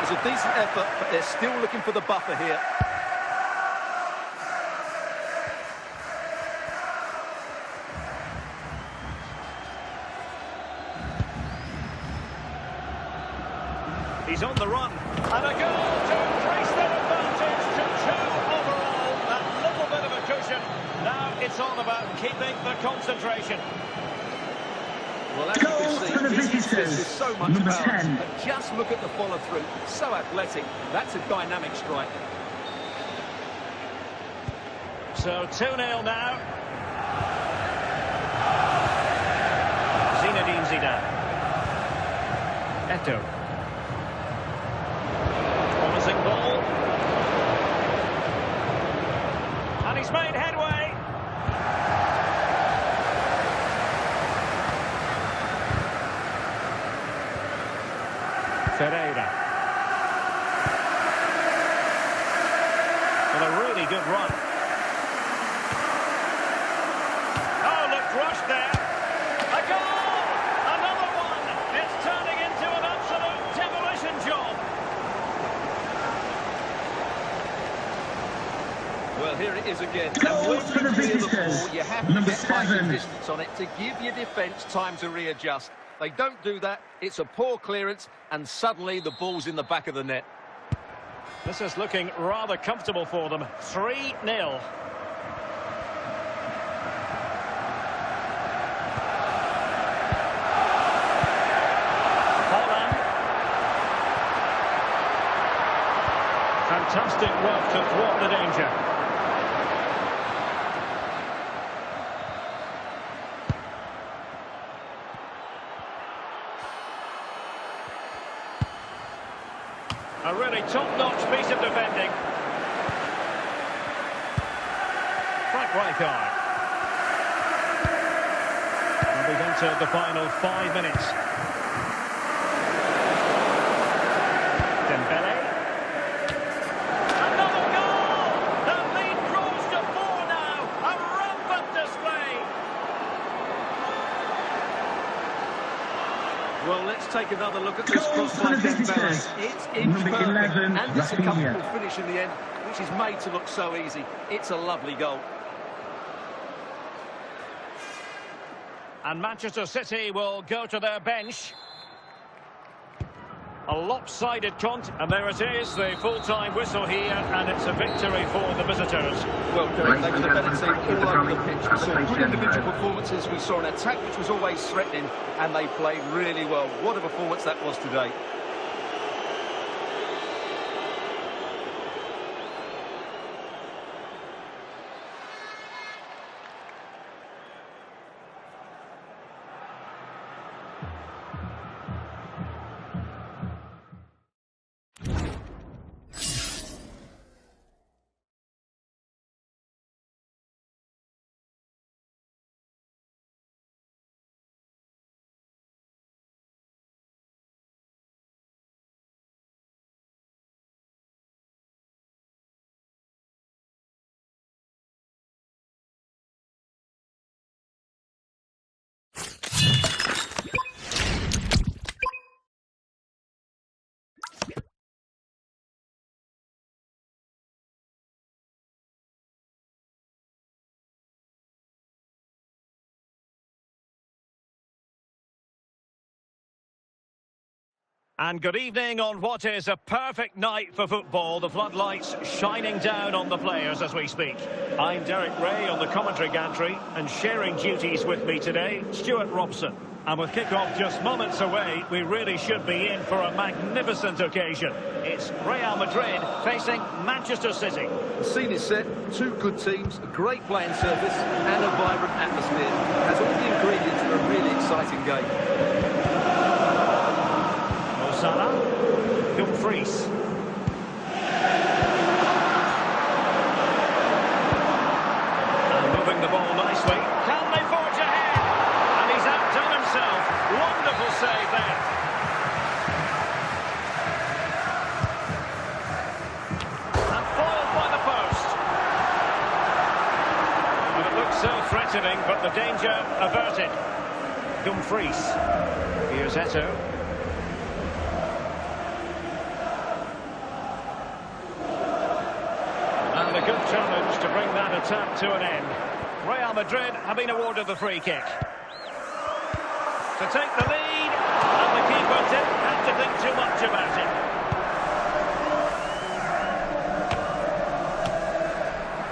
was a decent effort, but they're still looking for the buffer here. He's on the run. And a goal to increase their advantage to 2 overall. That little bit of a cushion. Now it's all about keeping the concentration. Well, as you can see, this is so much number balance. 10. But just look at the follow-through. So athletic. That's a dynamic strike. So 2-0 now. Zidane. Eto'o. Promising ball. And he's made headway. Ferreira. Well, a really good run. Oh, look, rushed there. A goal! Another one! It's turning into an absolute demolition job. Well, here it is again. Goal And for the when you clear the visitors. ball, you have to Number get height and 7. distance on it to give your defence time to readjust. They don't do that. It's a poor clearance, and suddenly the ball's in the back of the net. This is looking rather comfortable for them. 3-0. Fantastic work to thwart the danger. A really top-notch piece of defending. Frank Rijkaard. And we've entered the final 5 minutes. Dembele. Another goal! The lead grows to 4 now. A rampant display. Well, let's take another look at this Goal cross for by the visitors. Dembele. It's inch Number perfect, 11, and it's a Rafinha. comfortable finish in the end, which is made to look so easy. It's a lovely goal. And Manchester City will go to their bench. A lopsided and there it is, the full-time whistle here, and it's a victory for the visitors. Well, Derek, they were the better team all over the pitch. We saw good individual performances. We saw an attack which was always threatening, and they played really well. What a performance that was today. And good evening on what is a perfect night for football. The floodlights shining down on the players as we speak. I'm Derek Ray on the commentary gantry, and sharing duties with me today, Stuart Robson. And with kick-off just moments away, we really should be in for a magnificent occasion. It's Real Madrid facing Manchester City. The scene is set, 2 good teams, a great playing surface and a vibrant atmosphere. Has all the ingredients for a really exciting game. Salah, Dumfries. And moving the ball nicely. Can they forge ahead? And he's outdone himself. Wonderful save there. And foiled by the post. And it looks so threatening, but the danger averted. Dumfries. Here's Eto'o. good challenge to bring that attack to an end. Real Madrid have been awarded the free kick. To take the lead, and the keeper didn't have to think too much about it.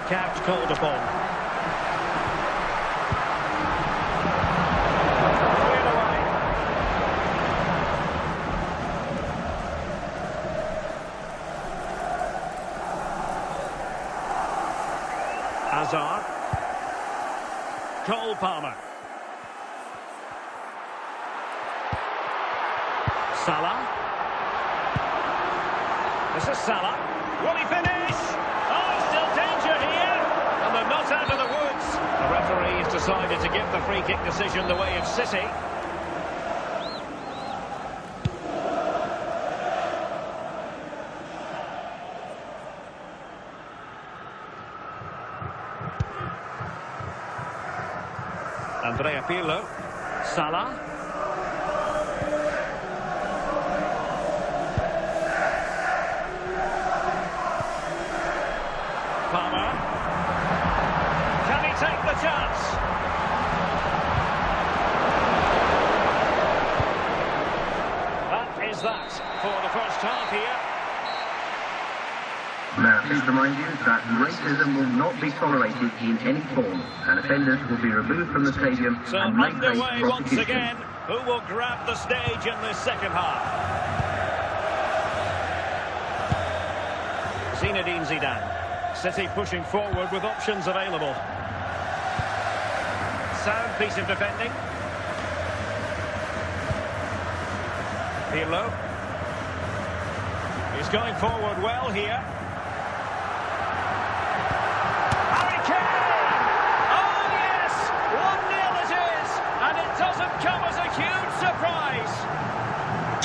Couch called upon. Cleared away. Hazard. Cole Palmer. Salah. This is Salah. Will he finish? Oh, still danger here. And they're not out of the woods. The referee has decided to give the free kick decision the way of City. Andrea Pirlo. Salah. Palmer. Can he take the chance? That is that for the first half here. Now, please remind you that racism will not be tolerated in any form, and offenders will be removed from the stadium So and may face underway once prosecution. again. Who will grab the stage in this second half? Zinedine Zidane. City pushing forward with options available. Sound piece of defending. Pirlo. He's going forward well here. Harry Kane! Oh yes! 1-0 it is! And it doesn't come as a huge surprise.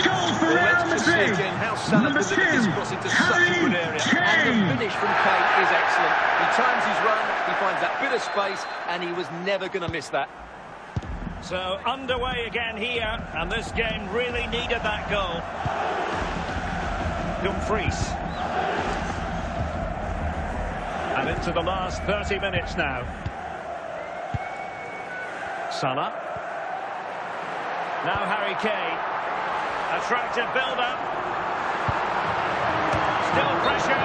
Goal for Well, Real let's just see Madrid. again how Salah Number delivered this 10, cross into such a Harry good area. And Kane. the finish from Kane is excellent. He times his run, he finds that bit of space, and he was never going to miss that. So underway again here, and this game really needed that goal. Dumfries. And into the last 30 minutes now. Salah. Now Harry Kane. Attractive build-up. Still pressure.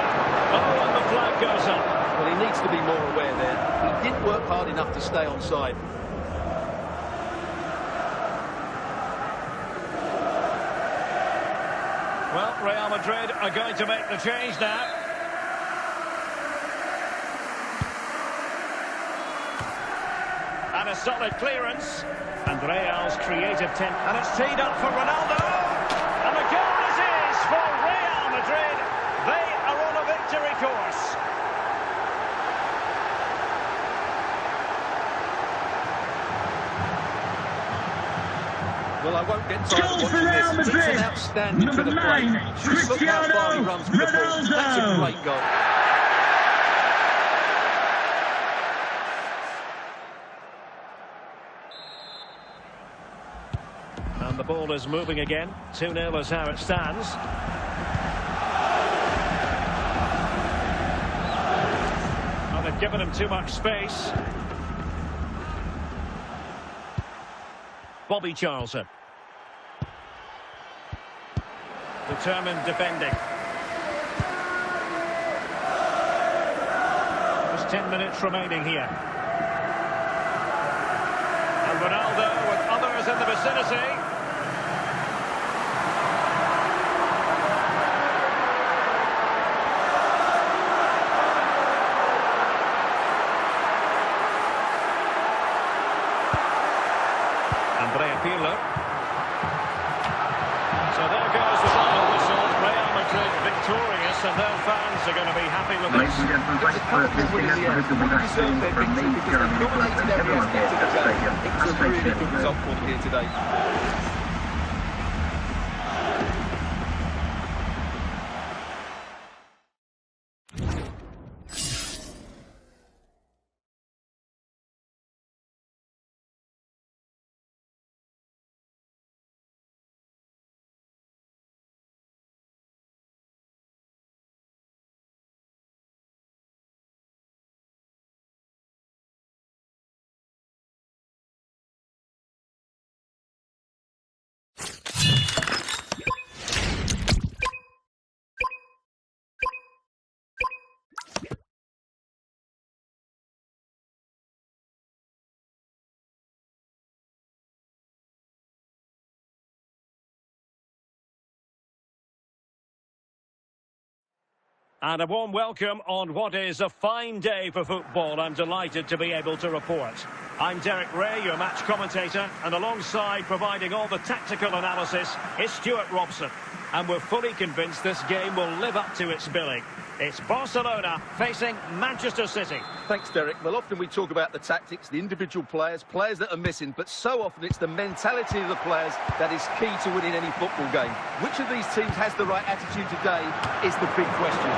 Oh, and the flag goes up. Well, he needs to be more aware there. He didn't work hard enough to stay onside. Well, Real Madrid are going to make the change now. And a solid clearance. And Real's creative and it's teed up for Ronaldo. And the goal is his for Real Madrid. They are on a victory course. Well, I won't get tired Goal of for watching Real this. It's Madrid. an outstanding Number bit of play. 9, Just look how far he runs with the ball. Ronaldo. That's a great goal. And the ball is moving again. 2-0 is how it stands. And they've given him too much space. Bobby Charlton. Determined defending. Just 10 minutes remaining here. And Ronaldo with others in the vicinity. Andrea Pirlo. So there goes the final whistle. Real Madrid victorious, and their fans are going to be happy with Ladies this. and gentlemen, thanks for listening to the Deserved their from me, victory because Jeremy they Nicholas, dominated and every everyone here aspect at of the the game. stadium. It was a Thanks, really good everyone. result for them here today. And a warm welcome on what is a fine day for football. I'm delighted to be able to report. I'm Derek Ray, your match commentator, and alongside providing all the tactical analysis is Stuart Robson. And we're fully convinced this game will live up to its billing. It's Barcelona facing Manchester City. Thanks, Derek. Well, often we talk about the tactics, the individual players that are missing, but so often it's the mentality of the players that is key to winning any football game. Which of these teams has the right attitude today is the big question.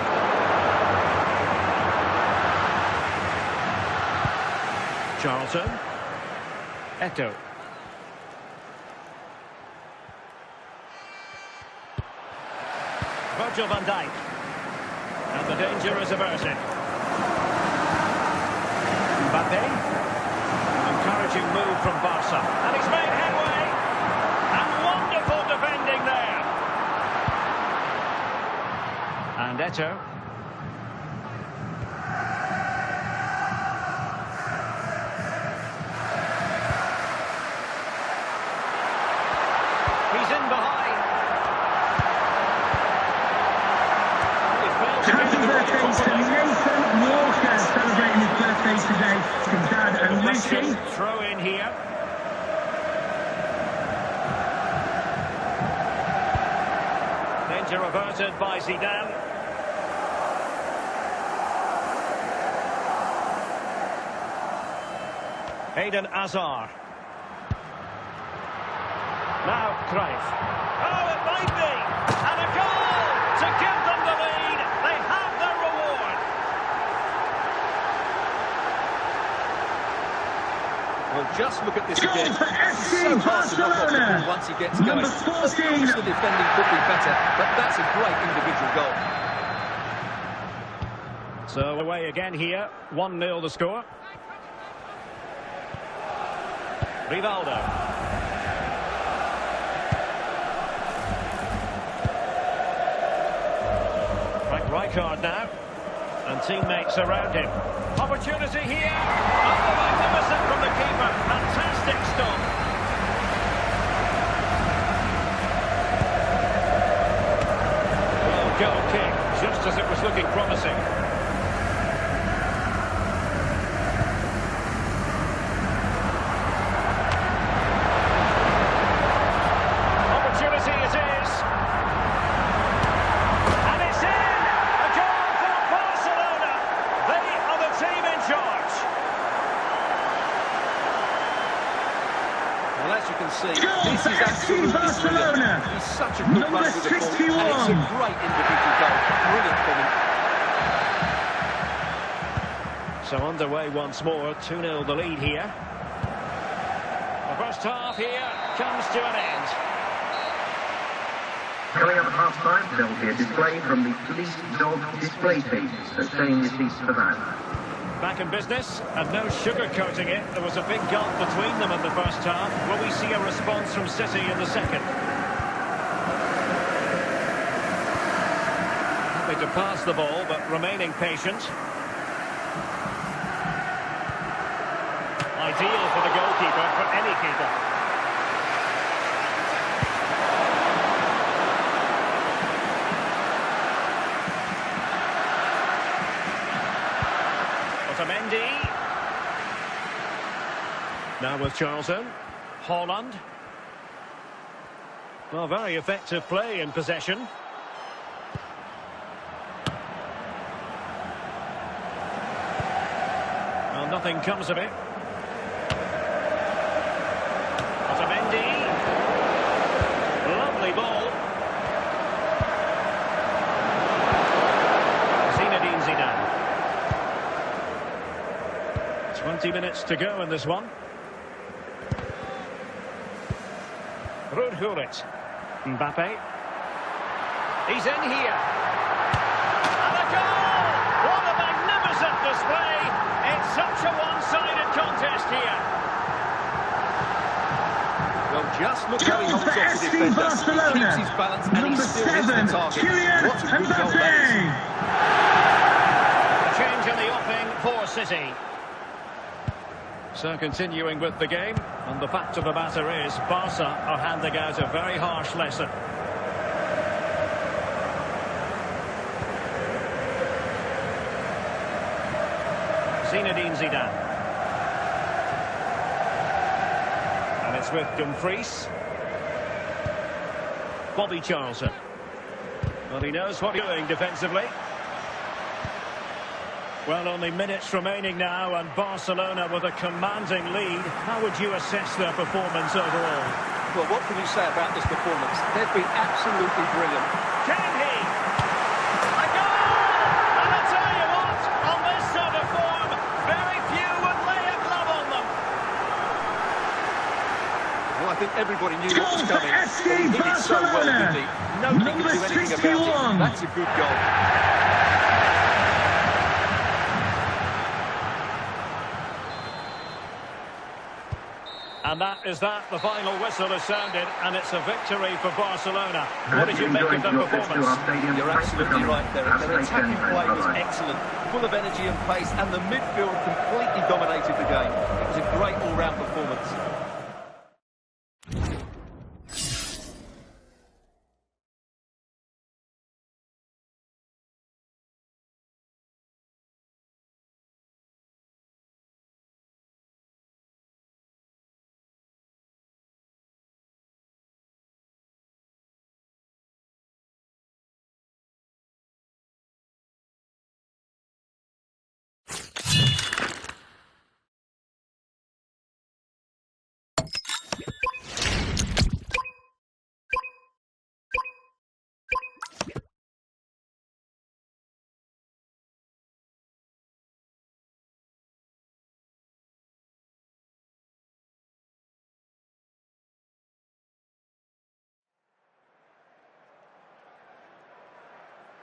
Charlton. Eto'o. Virgil van Dijk. And the danger is averted. Mbappe. An encouraging move from Barca. And he's made headway. And wonderful defending there. And Eto'o. He's in behind. Happy birthday to Nathan Walker, celebrating his birthday today. To Dad and Lucy. Throw in here. Danger averted by Zidane. Eden Hazard. Now Cruyff. Oh, it might be! And a goal to give them the lead. They have their reward. Well, just look at this Goal again. for FC So hard to knock off the ball Barcelona. once he gets Number going. 14. Of course, the defending could be better, but that's a great individual goal. So away again here. 1-0 the score. Rivaldo. Frank Rijkaard now. And teammates around him. Opportunity here. Oh, magnificent from the keeper. Fantastic stop. Well, goal kick, just as it was looking promising. Opportunity it is. And it's in! A goal for Barcelona. They are the team in charge. Well, as you can see, Goal this for is FC absolutely Barcelona. brilliant. He's such a good Number runner with the ball, 61. and it's a great individual goal. Brilliant from him. So underway once more, 2-0 the lead here. The first half here comes to an end. Coming up at half-time, there will be a display from the police dog display team, so stay in your seats for that. Back in business, and no sugarcoating it. There was a big gulf between them in the first half. Will we see a response from City in the second? Happy to pass the ball, but remaining patient. Ideal for the goalkeeper, for any keeper. Otamendi. Now with Charlton. Haaland. Well, very effective play in possession. Well, nothing comes of it. Otamendi. Lovely ball. Zinedine Zidane. 20 minutes to go in this one. Rudhurit. Mbappe. He's in here. And a goal! What a magnificent display! It's such a one-sided contest here. Well, just look how he holds off the defender. Barcelona. He keeps his balance and he Number still hits 7, the target. Kylian What a good goal that is. A change in the offing for City. So continuing with the game, and the fact of the matter is Barca are handing out a very harsh lesson. Zinedine Zidane. And it's with Dumfries. Bobby Charlton. Well, he knows what he's doing defensively. Well, only minutes remaining now, and Barcelona with a commanding lead. How would you assess their performance overall? Well, what can you say about this performance? They've been absolutely brilliant. Can he? A goal! And I'll tell you what, on this sort of form, very few would lay a glove on them. Well, I think everybody knew what was coming. He did it so well, didn't he? Nobody could do anything about it. That's a good goal. And that is that. The final whistle has sounded, and it's a victory for Barcelona. What did you make of their performance? You're absolutely right, Derek. Their attacking play was excellent, full of energy and pace, and the midfield completely dominated the game. It was a great all-round performance.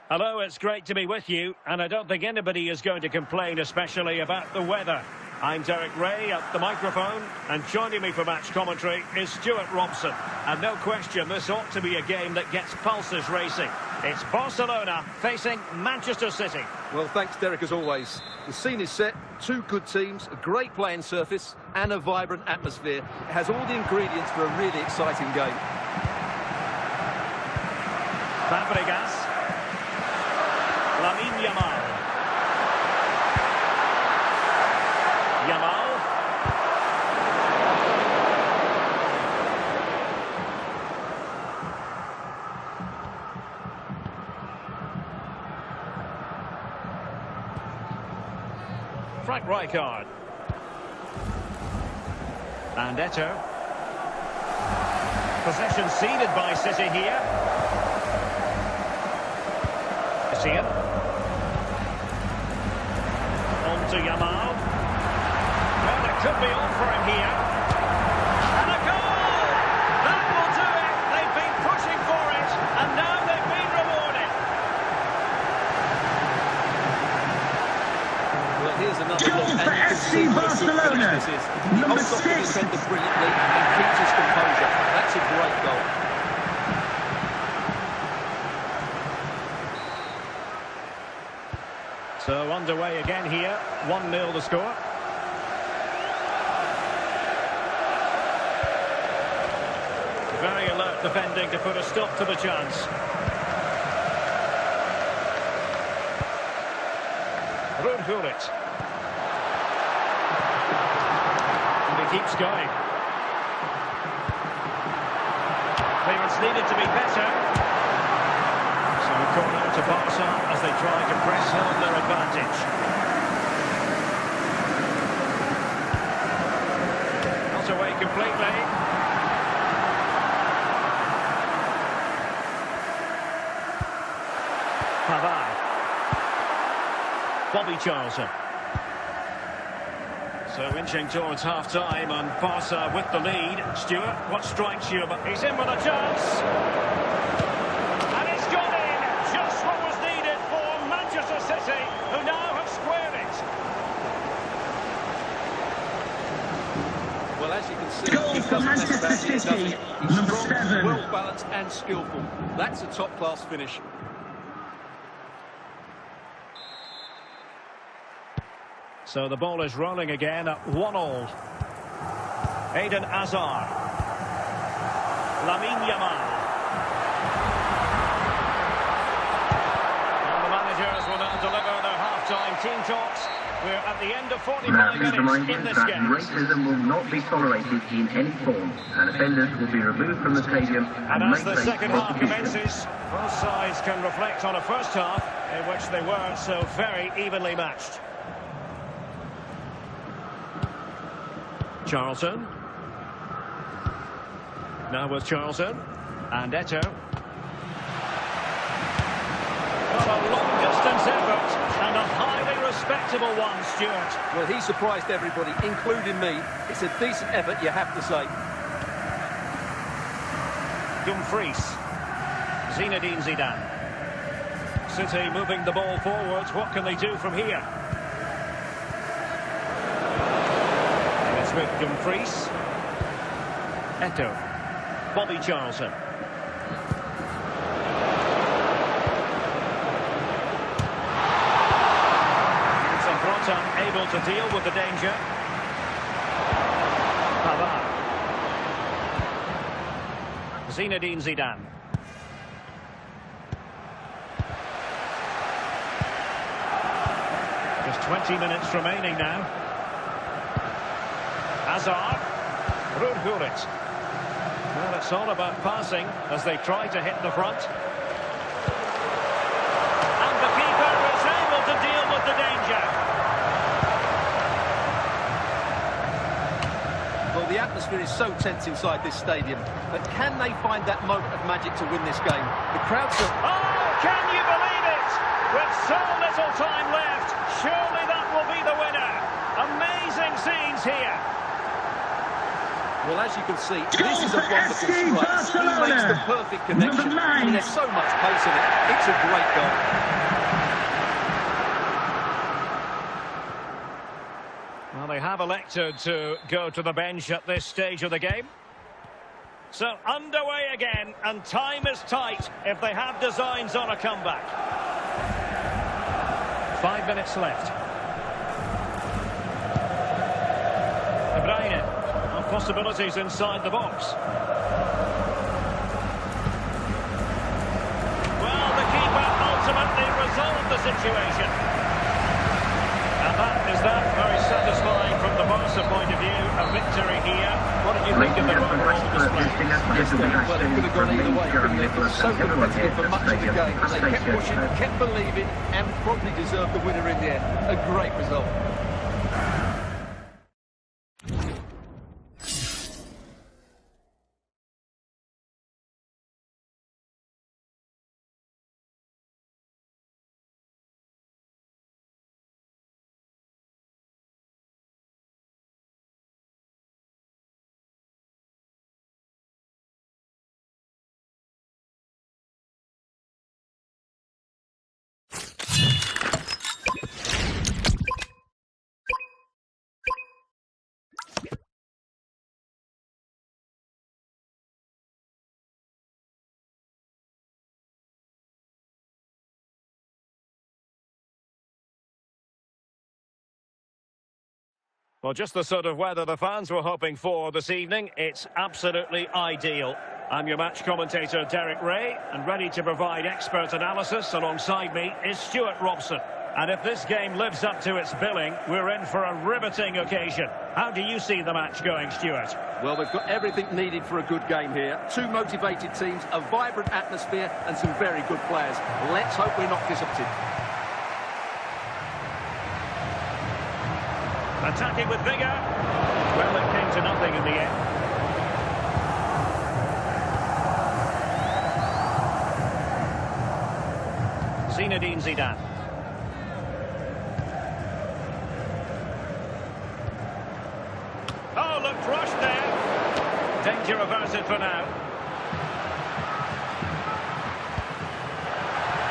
Hello, it's great to be with you, and I don't think anybody is going to complain, especially about the weather. I'm Derek Ray at the microphone, and joining me for match commentary is Stuart Robson. And no question, this ought to be a game that gets pulses racing. It's Barcelona facing Manchester City. Well, thanks, Derek, as always. The scene is set, two good teams, a great playing surface, and a vibrant atmosphere. It has all the ingredients for a really exciting game. Fabregas. Yamal. Yamal. Frank Rijkaard. And Eto'o. Possession ceded by City here. Essien. To Yamal. Well, it could be on for him here. And a goal! That will do it. They've been pushing for it, and now they've been rewarded. Well, here's another look, and you can see what a good finish this is. He holds off the defender brilliantly and keeps his composure. That's a great goal. So underway again here, 1-0 the score. Very alert defending to put a stop to the chance. Rudhurit. And he keeps going. Clearance needed to be better. Corner to Barca as they try to press home their advantage. Not away completely. Pavard. Bobby Charlton. So inching towards half-time, and Barca with the lead. Stuart, what strikes you? But he's in with a chance. City, who now have squared it. Well, as you can see, he doesn't mess about here, does he? He's strong, well-balanced and skillful. That's a top-class finish. So the ball is rolling again at 1-1. Eden Hazard. Lamine Yamal. Will now deliver their half-time team talks We're at the end of 45 Please minutes remind in you this that game. racism will not be tolerated in any form, and offenders will be removed from the stadium And and as may the face second half prosecution. commences, both sides can reflect on a first half in which they weren't so very evenly matched. Charlton. Now with Charlton. And Eto. Got a long-distance effort, and a highly respectable one, Stuart. Well, he surprised everybody, including me. It's a decent effort, you have to say. Dumfries. Zinedine Zidane. City moving the ball forwards. What can they do from here? And it's with Dumfries. Eto. Bobby Charlton. Able to deal with the danger. Pavard. Zinedine Zidane. Just 20 minutes remaining now. Hazard. Ruud. Well, it's all about passing as they try to hit the front. And the keeper is able to deal with the danger. Well, the atmosphere is so tense inside this stadium, but can they find that moment of magic to win this game? The crowds are... Oh, can you believe it? With so little time left, surely that will be the winner. Amazing scenes here. Well, as you can see, this is a wonderful strike. He makes the perfect connection. I mean, there's so much pace in it. It's a great goal. Well, they have elected to go to the bench at this stage of the game. So, underway again, and time is tight if they have designs on a comeback. 5 minutes left. De Bruyne, and possibilities inside the box. Well, the keeper ultimately resolved the situation. And that is that. Very satisfying from the Barca point of view. A victory here. What did you think of the overall display? Well, it could have gone either way. Couldn't it? It was so competitive for much of the game. They kept pushing, kept believing, and probably deserved the winner in the end. A great result. Well, just the sort of weather the fans were hoping for this evening. It's absolutely ideal. I'm your match commentator, Derek Ray, and ready to provide expert analysis alongside me is Stuart Robson. And if this game lives up to its billing, we're in for a riveting occasion. How do you see the match going, Stuart? Well, we've got everything needed for a good game here. Two motivated teams, a vibrant atmosphere, and some very good players. Let's hope we're not disappointed. Attacking with vigour. Well, it came to nothing in the end. Zinedine Zidane. Oh, looked rushed there. Danger averted for now.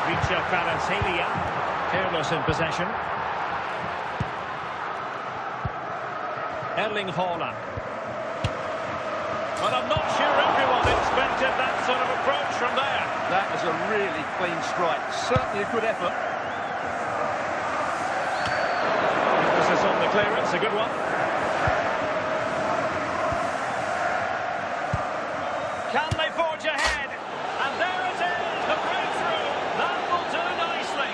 Richa Kvaratskhelia, careless in possession. Erling Haaland. Well, I'm not sure everyone expected that sort of approach from there. That was a really clean strike. Certainly a good effort. Emphasis on the clearance, a good one. Can they forge ahead? And there it is, the breakthrough. That will do nicely.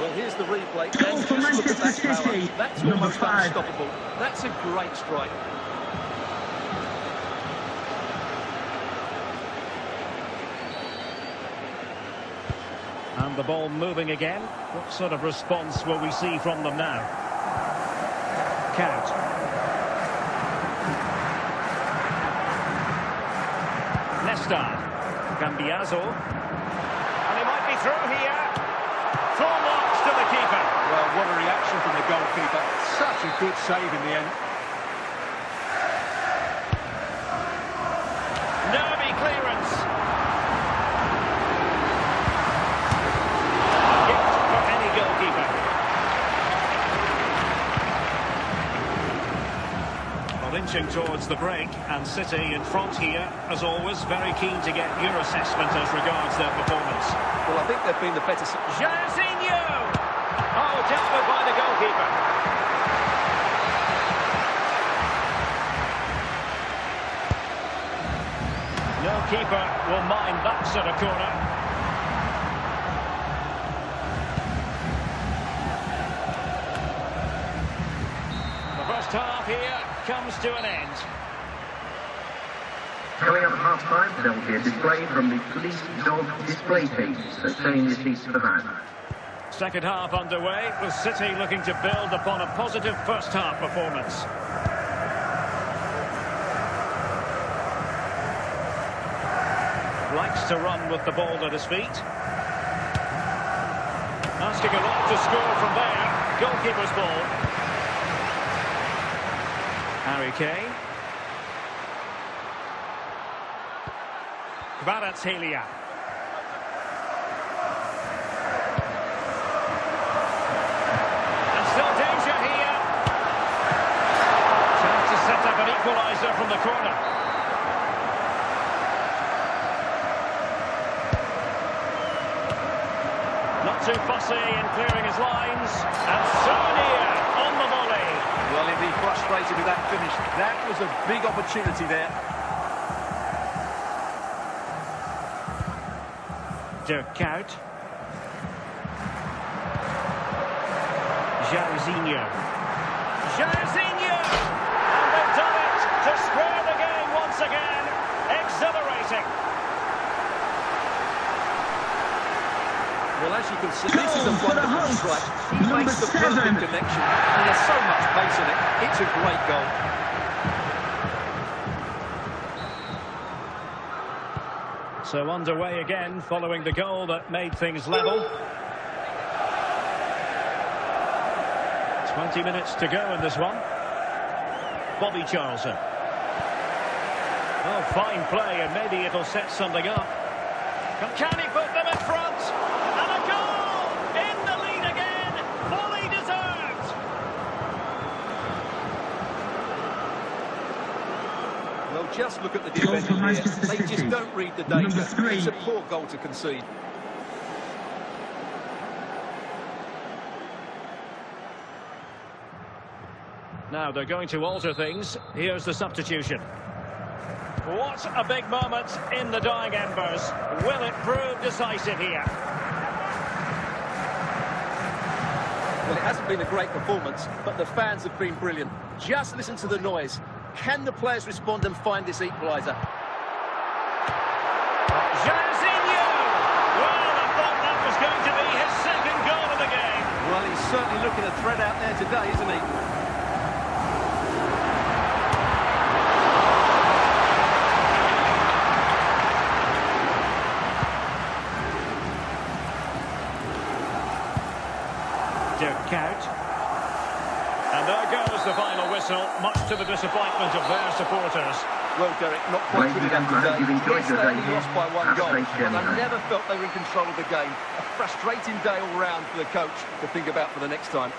Well, here's the replay. Goal And for just look at that Manchester power. City, That's number almost 5. unstoppable. That's a great strike. And the ball moving again. What sort of response will we see from them now? Count. Nesta. Cambiaso. And he might be through here. Full marks to the keeper. Well, what a reaction from the goalkeeper. Such a good save in the end. Nervy clearance. Gift for any goalkeeper. Well, inching towards the break, and City in front here, as always, very keen to get your assessment as regards their performance. Well, I think they've been the better... Jairzinho! Oh, dealt with by the goalkeeper. No keeper will mind that sort of corner. The first half here comes to an end. Coming up at half-time, there will be a display from the police dog display team, so stay in your seats for that. Second half underway, with City looking to build upon a positive first half performance. Likes to run with the ball at his feet. Asking a lot to score from there. Goalkeeper's ball. Harry Kane. Kvaratskhelia. And still danger here. Chance to set up an equaliser from the corner. Not too fussy in clearing his lines. And so near on the volley. Well, he'd be frustrated with that finish. That was a big opportunity there. Dirk Kuyt. Jairzinho. Jairzinho! And they've done it to square the game once again. Exhilarating. Well, as you can see, this is a wonderful strike. He makes the perfect connection. And there's so much pace in it. It's a great goal. So underway again, following the goal that made things level. 20 minutes to go in this one. Bobby Charlton. Oh, fine play, and maybe it'll set something up. Can he put them in front? And a goal! In the lead again! Fully deserved! Well, just look at the defending here. They just don't read the danger. It's a poor goal to concede. Now they're going to alter things. Here's the substitution. What a big moment in the dying embers. Will it prove decisive here? Well, it hasn't been a great performance, but the fans have been brilliant. Just listen to the noise. Can the players respond and find this equaliser? Jairzinho! Well, I thought that was going to be his second goal of the game. Well, he's certainly looking a threat out there today, isn't he? Dirk Kuyt. And there goes the final whistle, much to the disappointment of their supporters. Well, Derek, not quite good enough today. You've enjoyed Yes, your they day only here. lost by one Have a goal, safe but journey I home. never felt they were in control of the game. A frustrating day all round for the coach to think about for the next time.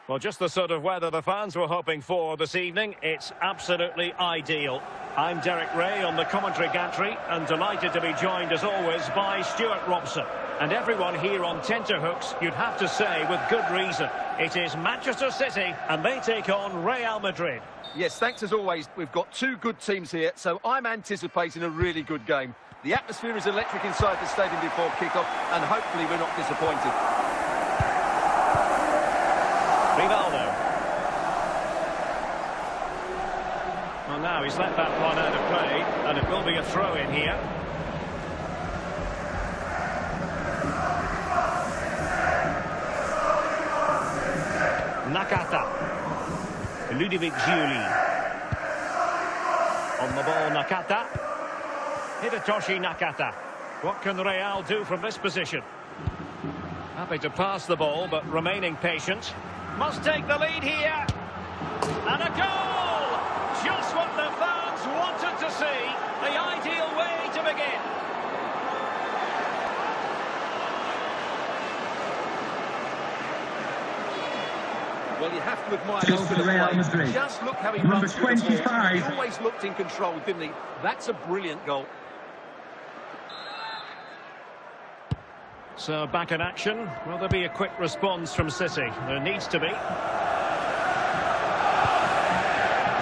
Well, just the sort of weather the fans were hoping for this evening. It's absolutely ideal. I'm Derek Ray on the commentary gantry and delighted to be joined as always by Stuart Robson. And everyone here on tenterhooks, you'd have to say with good reason. It is Manchester City and they take on Real Madrid. Yes, thanks as always. We've got two good teams here, so I'm anticipating a really good game. The atmosphere is electric inside the stadium before kick-off and hopefully we're not disappointed. Rivaldo. Well, now he's let that one out of play, and it will be a throw-in here. Nakata. DeinyG. On the ball, Nakata. Hidetoshi Nakata. What can Real do from this position? Happy to pass the ball, but remaining patient. Must take the lead here. And a goal! Just what the fans wanted to see. The ideal way to begin. Well, you have to admire Goal this for for the Real play. Madrid. Just look how he Number runs through the ball. 25. He always looked in control, didn't he? That's a brilliant goal. So back in action. Will there be a quick response from City? There needs to be.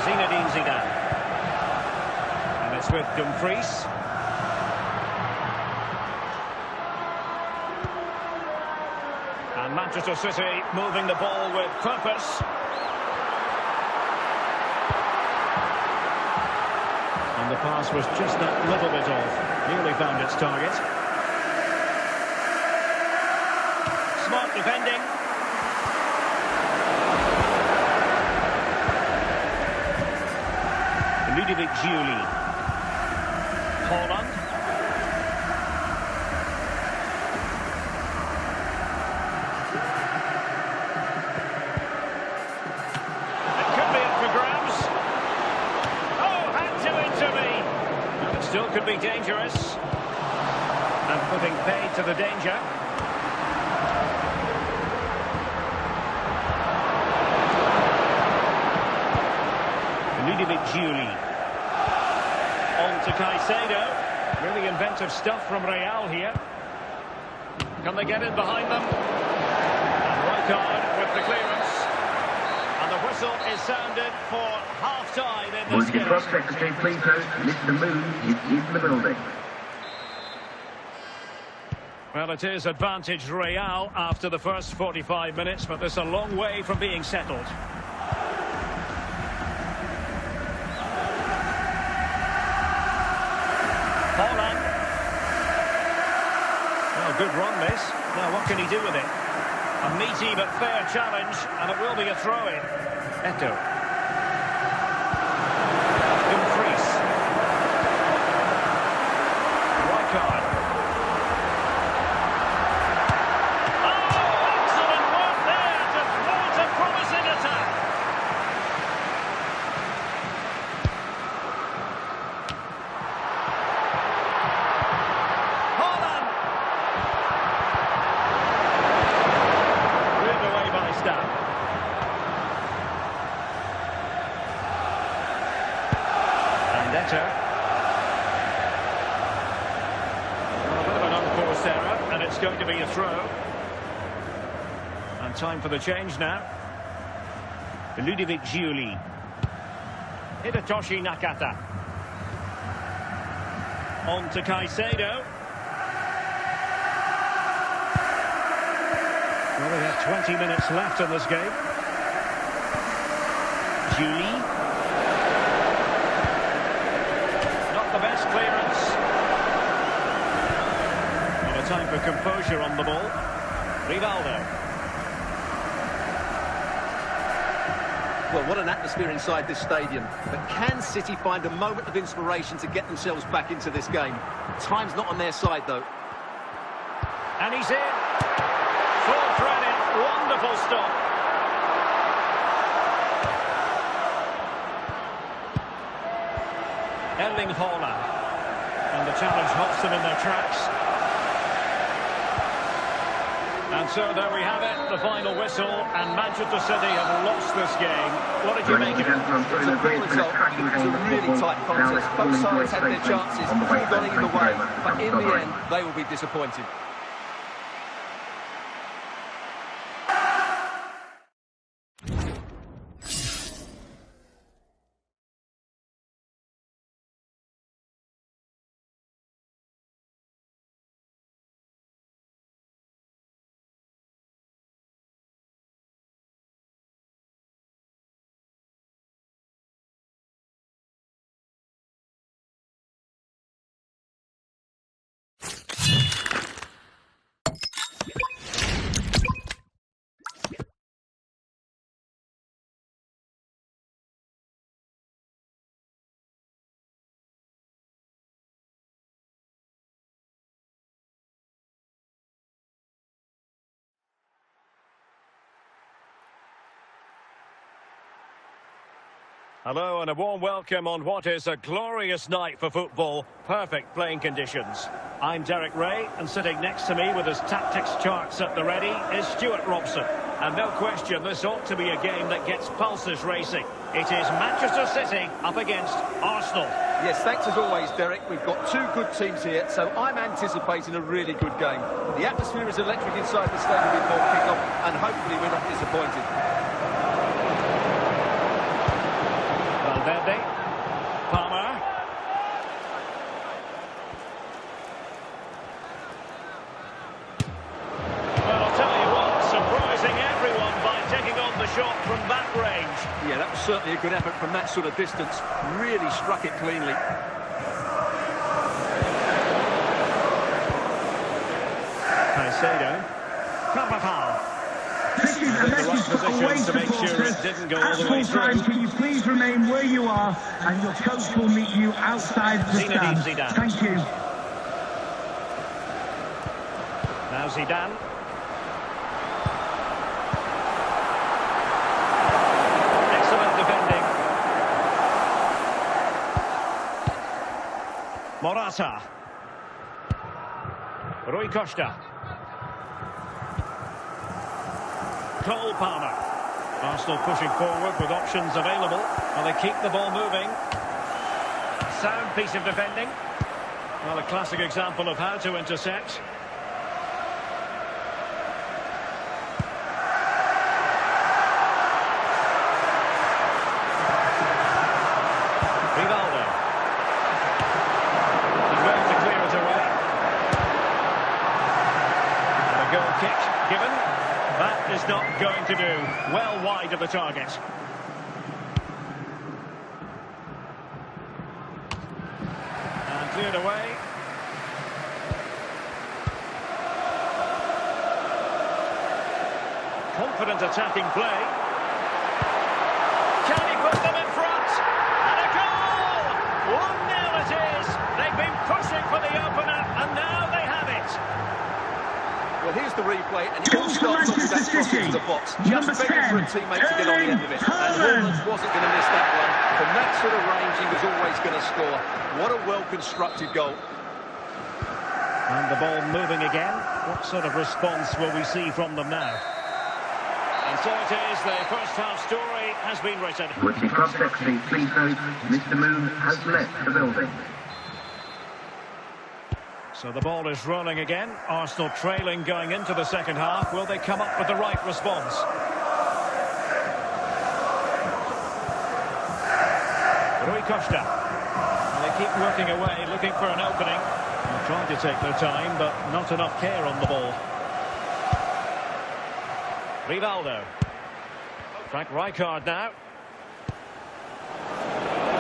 Zinedine Zidane. And it's with Dumfries. And Manchester City moving the ball with purpose. And the pass was just that little bit off. Nearly found its target. Smart defending. DeinyG. Holland. It could be up for grabs. Oh, had to intervene. And it still could be dangerous. And putting paid to the danger. DeinyG. On to Caicedo. Really inventive stuff from Real here. Can they get in behind them? And Rijkaard with the clearance. And the whistle is sounded for half-time in this Would the game. Club Secretary please note Mr. Moon is in the building. Well, it is advantage Real after the first 45 minutes, but there's a long way from being settled. Holland. Oh, good run this. Now what can he do with it? A meaty but fair challenge, and it will be a throw-in. Eto. Dumfries. Rijkaard. Oh, excellent work there to thwart a promising attack. Well, a bit of an unforced error, and it's going to be a throw. And time for the change now. DeinyG. Hidetoshi Nakata. On to Caicedo. Well, we have 20 minutes left in this game. Julie. The best clearance. Not a time for composure on the ball. Rivaldo. Well, what an atmosphere inside this stadium. But can City find a moment of inspiration to get themselves back into this game? Time's not on their side, though. And he's in. Full credit. Wonderful stop. Erling Haaland. And the challenge halts them in their tracks. And so there we have it, the final whistle, and Manchester City have lost this game. What did you make of it? It's a good result. It was a really tight contest. Both sides had their chances, could have gone either way, but in the end, they will be disappointed. Hello and a warm welcome on what is a glorious night for football. Perfect playing conditions. I'm Derek Ray, and sitting next to me with his tactics charts at the ready is Stuart Robson. And no question, this ought to be a game that gets pulses racing. It is Manchester City up against Arsenal. Yes, thanks as always, Derek. We've got two good teams here, so I'm anticipating a really good game. The atmosphere is electric inside the stadium before kick-off, and hopefully we're not disappointed. Valverde, Palmer. Well, I'll tell you what, surprising everyone by taking on the shot from that range. Yeah, that was certainly a good effort from that sort of distance. Really struck it cleanly. Caicedo. Carvajal. This is a message for away supporters. At full time, can you please remain where you are, and your coach will meet you outside the stand. Thank you. Now Zidane. Excellent defending. Morata. Rui Costa. Cole Palmer. Arsenal pushing forward with options available. And they keep the ball moving. Sound piece of defending. Well, a classic example of how to intercept. Rivaldo. He's ready to clear it away. And a goal kick given. That is not going to do. Well wide of the target. And cleared away. Confident attacking play. Can he put them in front? And a goal! 1-0 it is. They've been pushing for the opener, and now they have it. Well, here's the replay, and he all starts off with that cross into the box. Just begging for a teammate to get on the end of it. And Haaland wasn't going to miss that one. From that sort of range, he was always going to score. What a well-constructed goal. And the ball moving again. What sort of response will we see from them now? And so it is, the first half story has been written. With the cross-section, please note, Mr. Moon has left the building. So the ball is rolling again. Arsenal trailing going into the second half. Will they come up with the right response? Rui Costa. And they keep working away, looking for an opening. They're trying to take their time, but not enough care on the ball. Rivaldo. Frank Rijkaard now.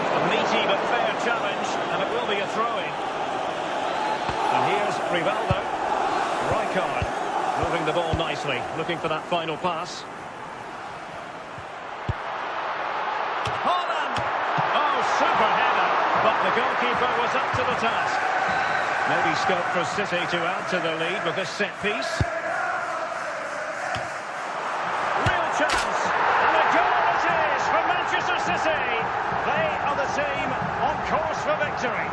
A meaty but fair challenge, and it will be a throw-in. And here's Rivaldo. Rijkaard moving the ball nicely, looking for that final pass. Haaland! Oh, super header, but the goalkeeper was up to the task. Maybe scope for City to add to the lead with this set piece. Real chance, and a goal it is for Manchester City. They are the team on course for victory.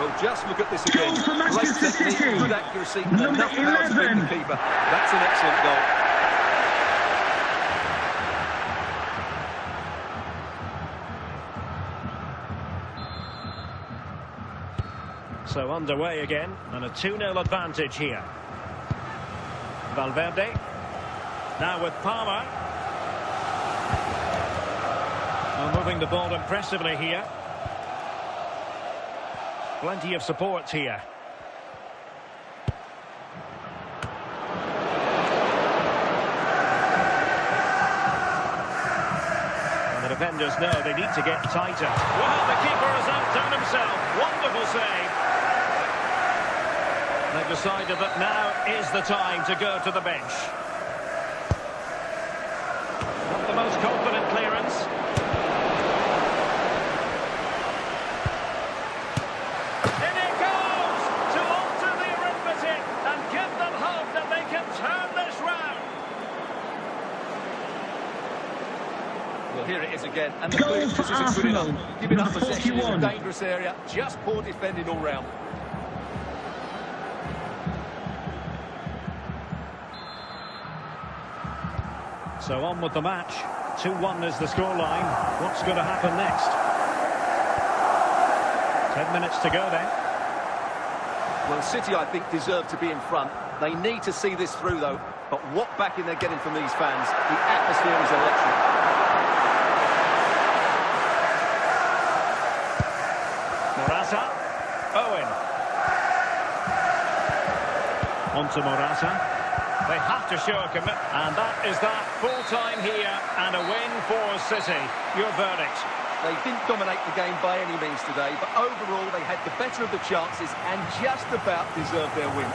Well, just look at this again. Goal for Great Manchester technique, City. good accuracy, and Number enough power to beat 11. the keeper. That's an excellent goal. So underway again, and a 2-0 advantage here. Valverde. Now with Palmer. Well, moving the ball impressively here. Plenty of support here. And the defenders know they need to get tighter. Well, the keeper has outdone himself. Wonderful save. They've decided that now is the time to go to the bench. Not the most confident clearance. In it goes! To alter the arithmetic and give them hope that they can turn this round. Well, here it is again, and the Goal clearance for just isn't good Arsenal. enough. Giving up Number possession in a 41. dangerous area, just poor defending all round. So on with the match. 2-1 is the scoreline. What's going to happen next? 10 minutes to go then. Well, City, I think, deserve to be in front. They need to see this through, though. But what backing they're getting from these fans. The atmosphere is electric. Morata. Owen. On to Morata. They have to show a commitment. And that is that. Full time here and a win for City. Your verdict? They didn't dominate the game by any means today, but overall they had the better of the chances and just about deserved their win.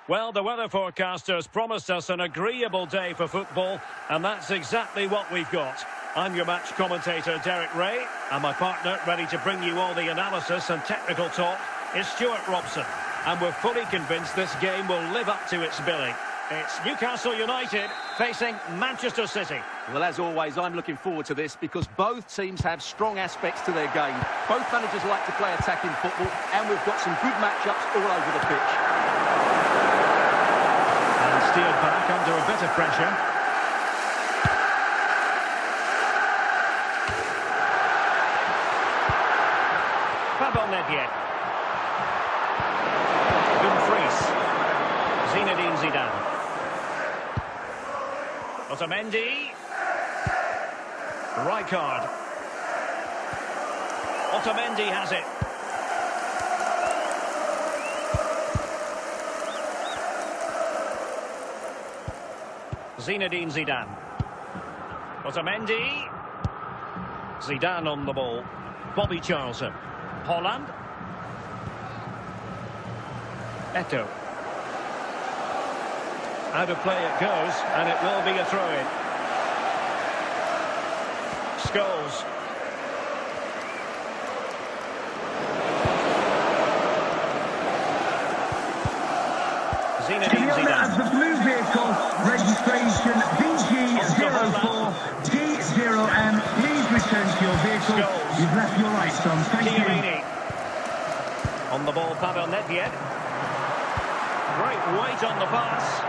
Well, the weather forecasters promised us an agreeable day for football, and that's exactly what we've got. I'm your match commentator, Derek Ray, and my partner, ready to bring you all the analysis and technical talk, is Stuart Robson. And we're fully convinced this game will live up to its billing. It's Newcastle United facing Manchester City. Well, as always, I'm looking forward to this because both teams have strong aspects to their game. Both managers like to play attacking football, and we've got some good matchups all over the pitch. And steered back under a bit of pressure. Dumfries. Zinedine Zidane. Otamendi. Rijkaard. Otamendi has it. Zinedine Zidane. Otamendi. Zidane on the ball. Bobby Charlton. Holland. Eto'o. Out of play it goes, and it will be a throw-in. Scholes. Zinedine Zidane. Of the blue vehicle, registration BG04D0M. Please return to your vehicle. Scholes. You've left your lights on. Thank you. On the ball, Pavel Nedved. Great weight on the pass.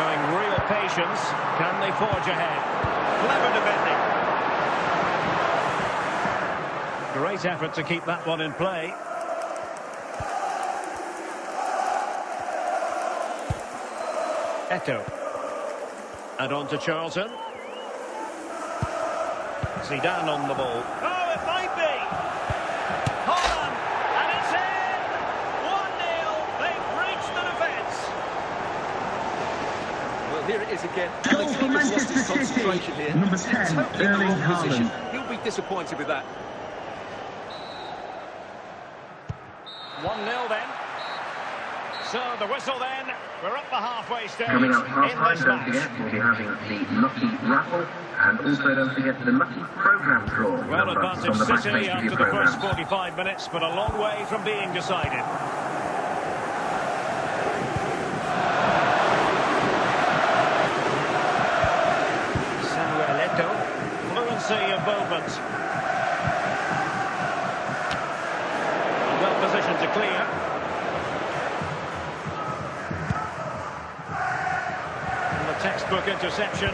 Showing real patience. Can they forge ahead? Clever defending. Great effort to keep that one in play. Eto. And on to Charlton. Zidane on the ball. Oh, it might be! Holland! And it's in! 1-0. They've breached the defence. Well, here it is again. And Goal the for keeper's lost his Manchester concentration City. here. Number He's in 10, totally the Erling wrong Haaland. position. He'll be disappointed with that. 1-0 then. So the whistle then. We're up the halfway stage Coming up in half-time, this don't match. forget, we'll be having the Lucky Raffle, and also don't forget the Lucky Programme Draw. Well, Number on advantage the back City page of after your the first programme. 45 minutes, but a long way from being decided. Samuel Eto'o, fluency of movement. Well positioned to clear. And the textbook interception.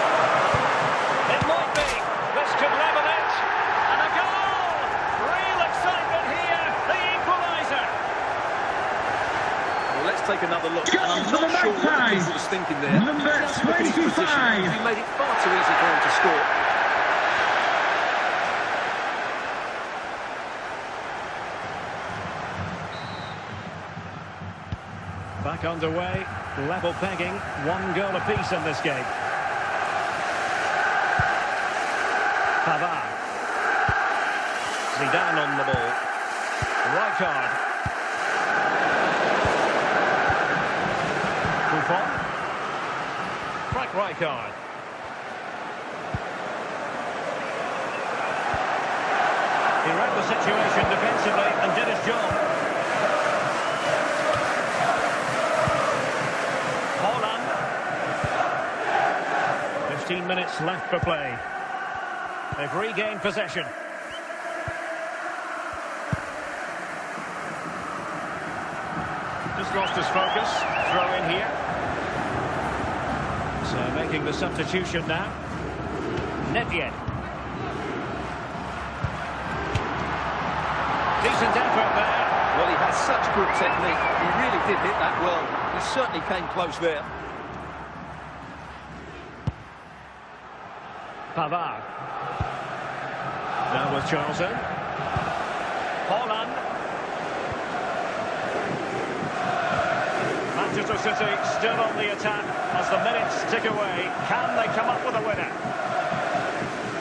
It might be. This could level it. And a goal! Real excitement here. The equaliser. Well, let's take another look. Goal And I'm for the not sure what the Magpies. keeper was thinking there. Number Just look at his position. 25. He made it far too easy for him to score. Back underway, level pegging, 1 goal apiece in this game. Pavard. Zidane on the ball. Rijkaard. Buffon. Frank Rijkaard. He read the situation defensively and did his job. Holland. 15 minutes left for play. They've regained possession. Just lost his focus. Throw in here. So making the substitution now. Nedved. Decent effort there. Well, he has such good technique. He really did hit that well. He certainly came close there. Pavard. Now with Charlton. Holland. Manchester City still on the attack as the minutes tick away. Can they come up with a winner?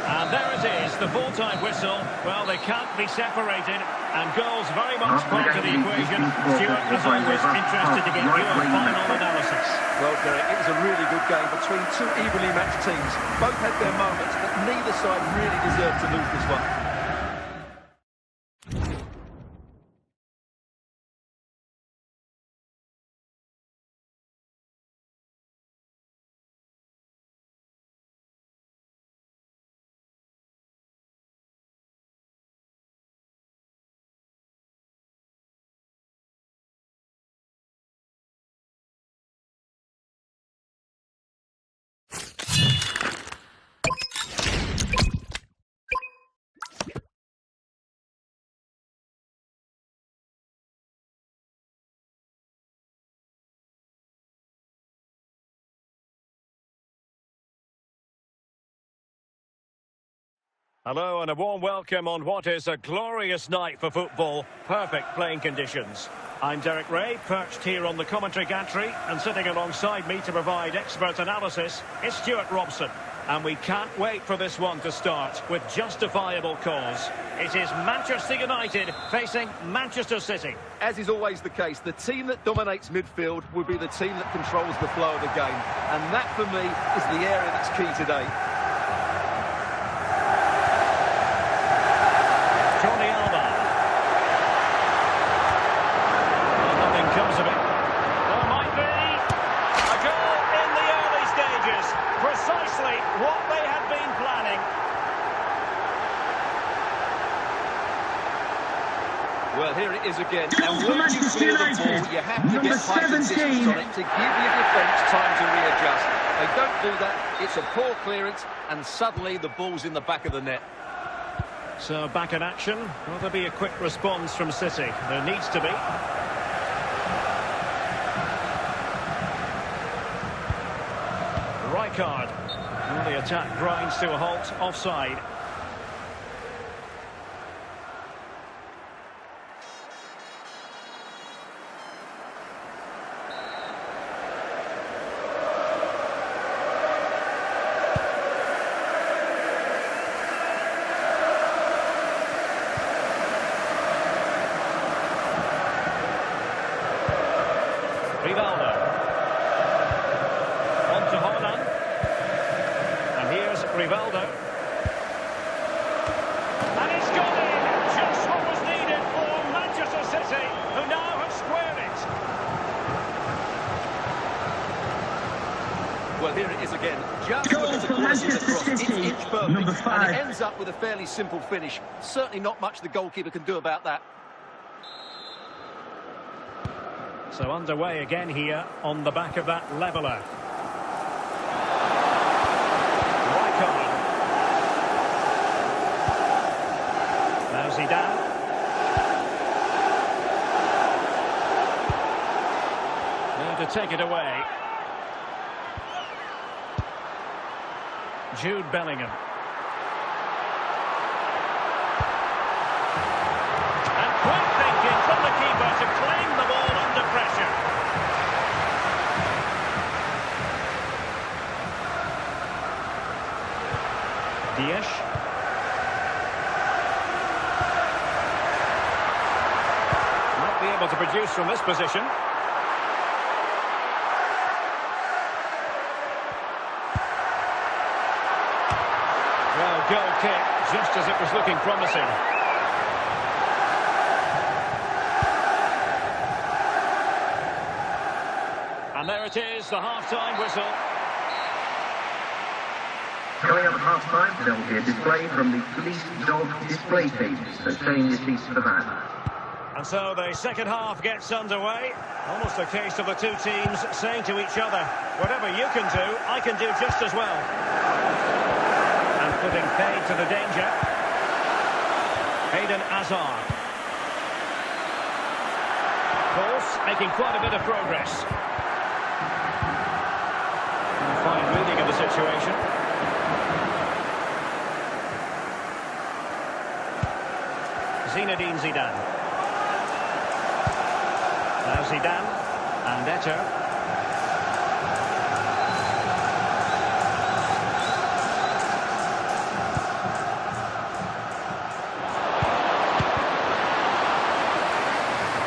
And there it is, the full-time whistle. Well, they can't be separated, and goals very much part of the equation. Stuart, as always, interested to get your final analysis. Well, Derek, it was a really good game between two evenly matched teams. Both had their moments, but neither side really deserved to lose this one. Hello and a warm welcome on what is a glorious night for football. Perfect playing conditions. I'm Derek Ray, perched here on the commentary gantry, and sitting alongside me to provide expert analysis is Stuart Robson. And we can't wait for this one to start with justifiable cause. It is Manchester United facing Manchester City. As is always the case, the team that dominates midfield will be the team that controls the flow of the game. And that, for me, is the area that's key today. Jordi Alba. Well, nothing comes of it. There might be a goal in the early stages. Precisely what they had been planning. Well, here it is again. Goal for Manchester United. You have to Number get high 17. positions on it to give your defence time to readjust. They don't do that. It's a poor clearance, and suddenly the ball's in the back of the net. So back in action. Will there be a quick response from City? There needs to be. Right card. Well, the attack grinds to a halt. Offside. Rivaldo. On to Haaland. And here's Rivaldo. And it's gone in. Just what was needed for Manchester City, who now have squared it. Well, here it is again. Just Goal look at the for quality of the Manchester cross. It's City, inch perfect, number and 5. it ends up with a fairly simple finish. Certainly not much the goalkeeper can do about that. So underway again here on the back of that leveller. Rijkaard. Now Zidane. Now to take it away. Jude Bellingham. And quick thinking from the keeper to claim the ball under pressure. Dias. Might be able to produce from this position. Well, goal kick, just as it was looking promising. And there it is, the half-time whistle. Coming up at half-time, there will be a display from the police dog display team, so staying your seats for that. And so the second half gets underway. Almost a case of the two teams saying to each other, whatever you can do, I can do just as well. And putting paid to the danger. Eden Hazard. Course, making quite a bit of progress. Fine reading of the situation. Zinedine Zidane. Now Zidane and Eto'o.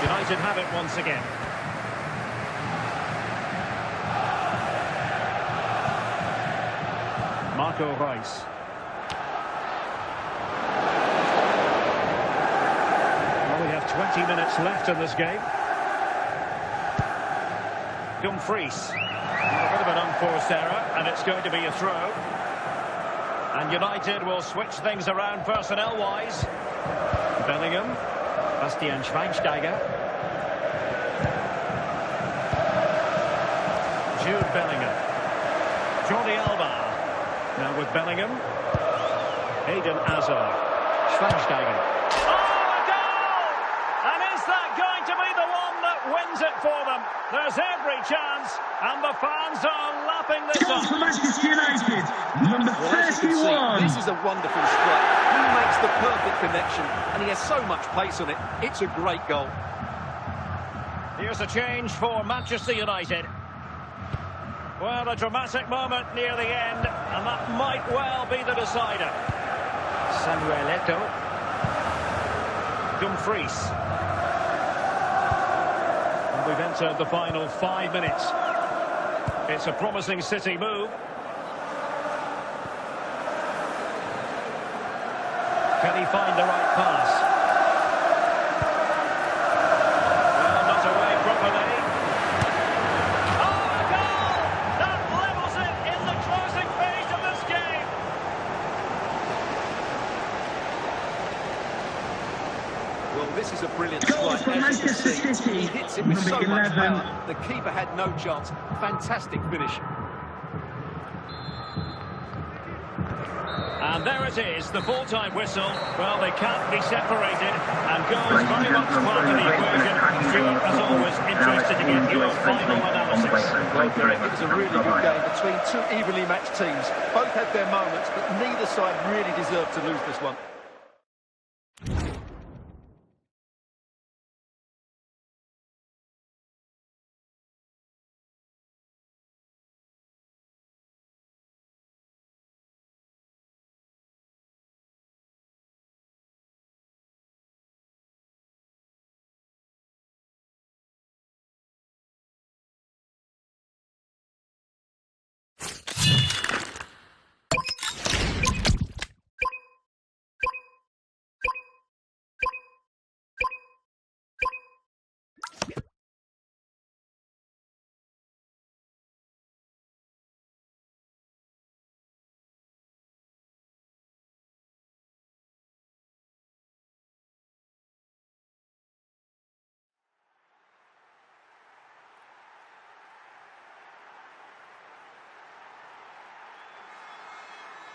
United have it once again. Marco Reus. Well, we have 20 minutes left in this game. Dumfries. A bit of an unforced error, and it's going to be a throw. And United will switch things around personnel-wise. Bellingham. Bastian Schweinsteiger. Jude Bellingham. Jordi Alba. Now with Bellingham. Eden Hazard. Schweinsteiger. Oh, a goal! And is that going to be the one that wins it for them? There's every chance, and the fans are lapping this Goal up. for Manchester United, number Well, as you can 31. see, this is a wonderful strike. He makes the perfect connection, and he has so much pace on it. It's a great goal. Here's a change for Manchester United. Well, a dramatic moment near the end, and that might well be the decider. Samuel Eto'o. Dumfries. And we've entered the final 5 minutes. It's a promising City move. Can he find the right pass? Well, not away properly. Oh, a goal! That levels it in the closing phase of this game. Well, This is a brilliant Goal strike. for As you can Manchester see, City, he hits it with so number much 11. power. The keeper had no chance. Fantastic finish. And there it is, the full-time whistle. Well, they can't be separated, and goals very much part of the equation. Stuart, as always, interested to get your final analysis. Well, Derek, it was a really good game between two evenly matched teams. Both had their moments, but neither side really deserved to lose this one.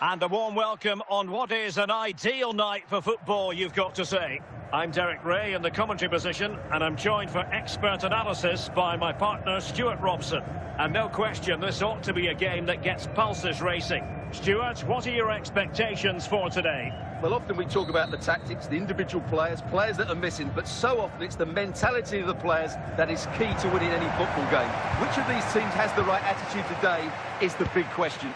And a warm welcome on what is an ideal night for football, you've got to say. I'm Derek Ray in the commentary position, and I'm joined for expert analysis by my partner, Stuart Robson. And no question, this ought to be a game that gets pulses racing. Stuart, what are your expectations for today? Well, often we talk about the tactics, the individual players that are missing, but so often it's the mentality of the players that is key to winning any football game. Which of these teams has the right attitude today is the big question.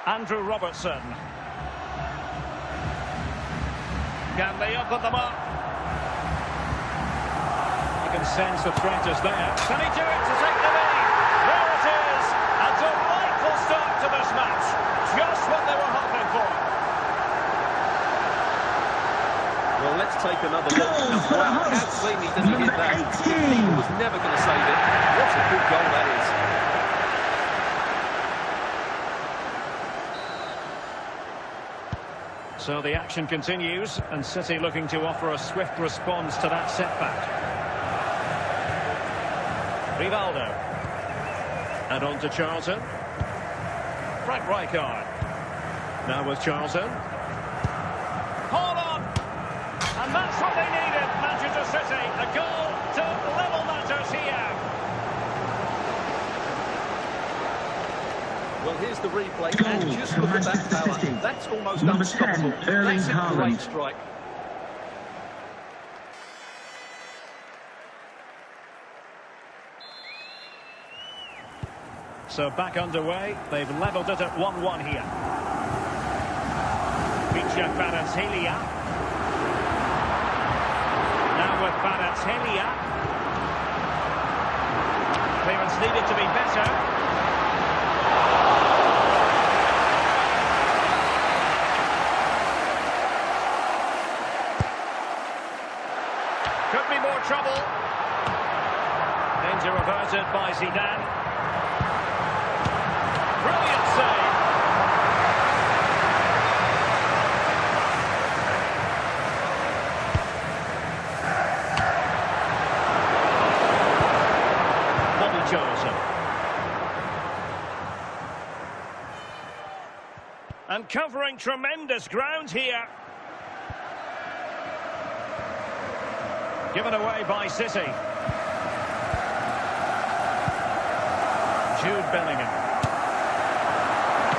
Andrew Robertson. Can they open them up? You can sense the threat is there. Can he do it to take the lead? There it is! A delightful start to this match. Just what they were hoping for. Well, let's take another look. Wow, how cleanly did he hit that? The keeper was never going to save it. What a good goal that is. So the action continues, and City looking to offer a swift response to that setback. Rivaldo. And on to Charlton. Frank Rijkaard. Now with Charlton. Hold on! And that's what they needed, Manchester City. A goal to level matters here. Well, here's the replay, and just look at that power. That's almost unstoppable. That's a great strike. So back underway. They've levelled it at 1-1 here. Feature Kvaratskhelia. Now with Kvaratskhelia. Clearance needed to be better. Could be more trouble. Danger averted by Zidane. Brilliant save. Bobby Johnson. And covering tremendous ground here. Given away by City. Jude Bellingham.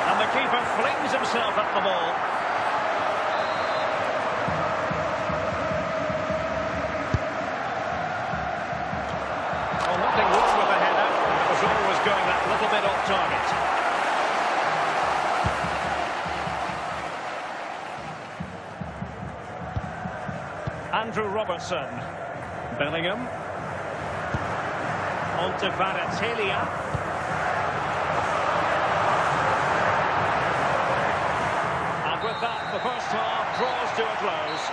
And the keeper flings himself at the ball. Well, nothing wrong with the header. It was always going that little bit off target. Andrew Robertson. Bellingham. On to Kvaratskhelia. And with that, the first half draws to a close.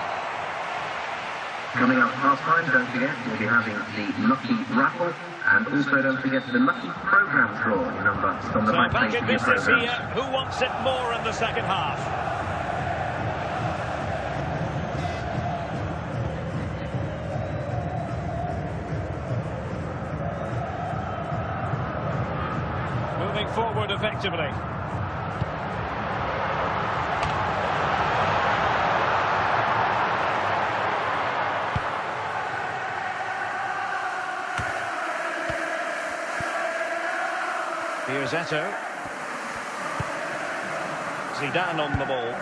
Coming up half time, don't forget, we'll be having the Lucky Raffle, and also don't forget the Lucky Programme draw number from the So back in business here. programs. Who wants it more in the second half? moving forward effectively. Here's Eto'o. Zidane on the ball.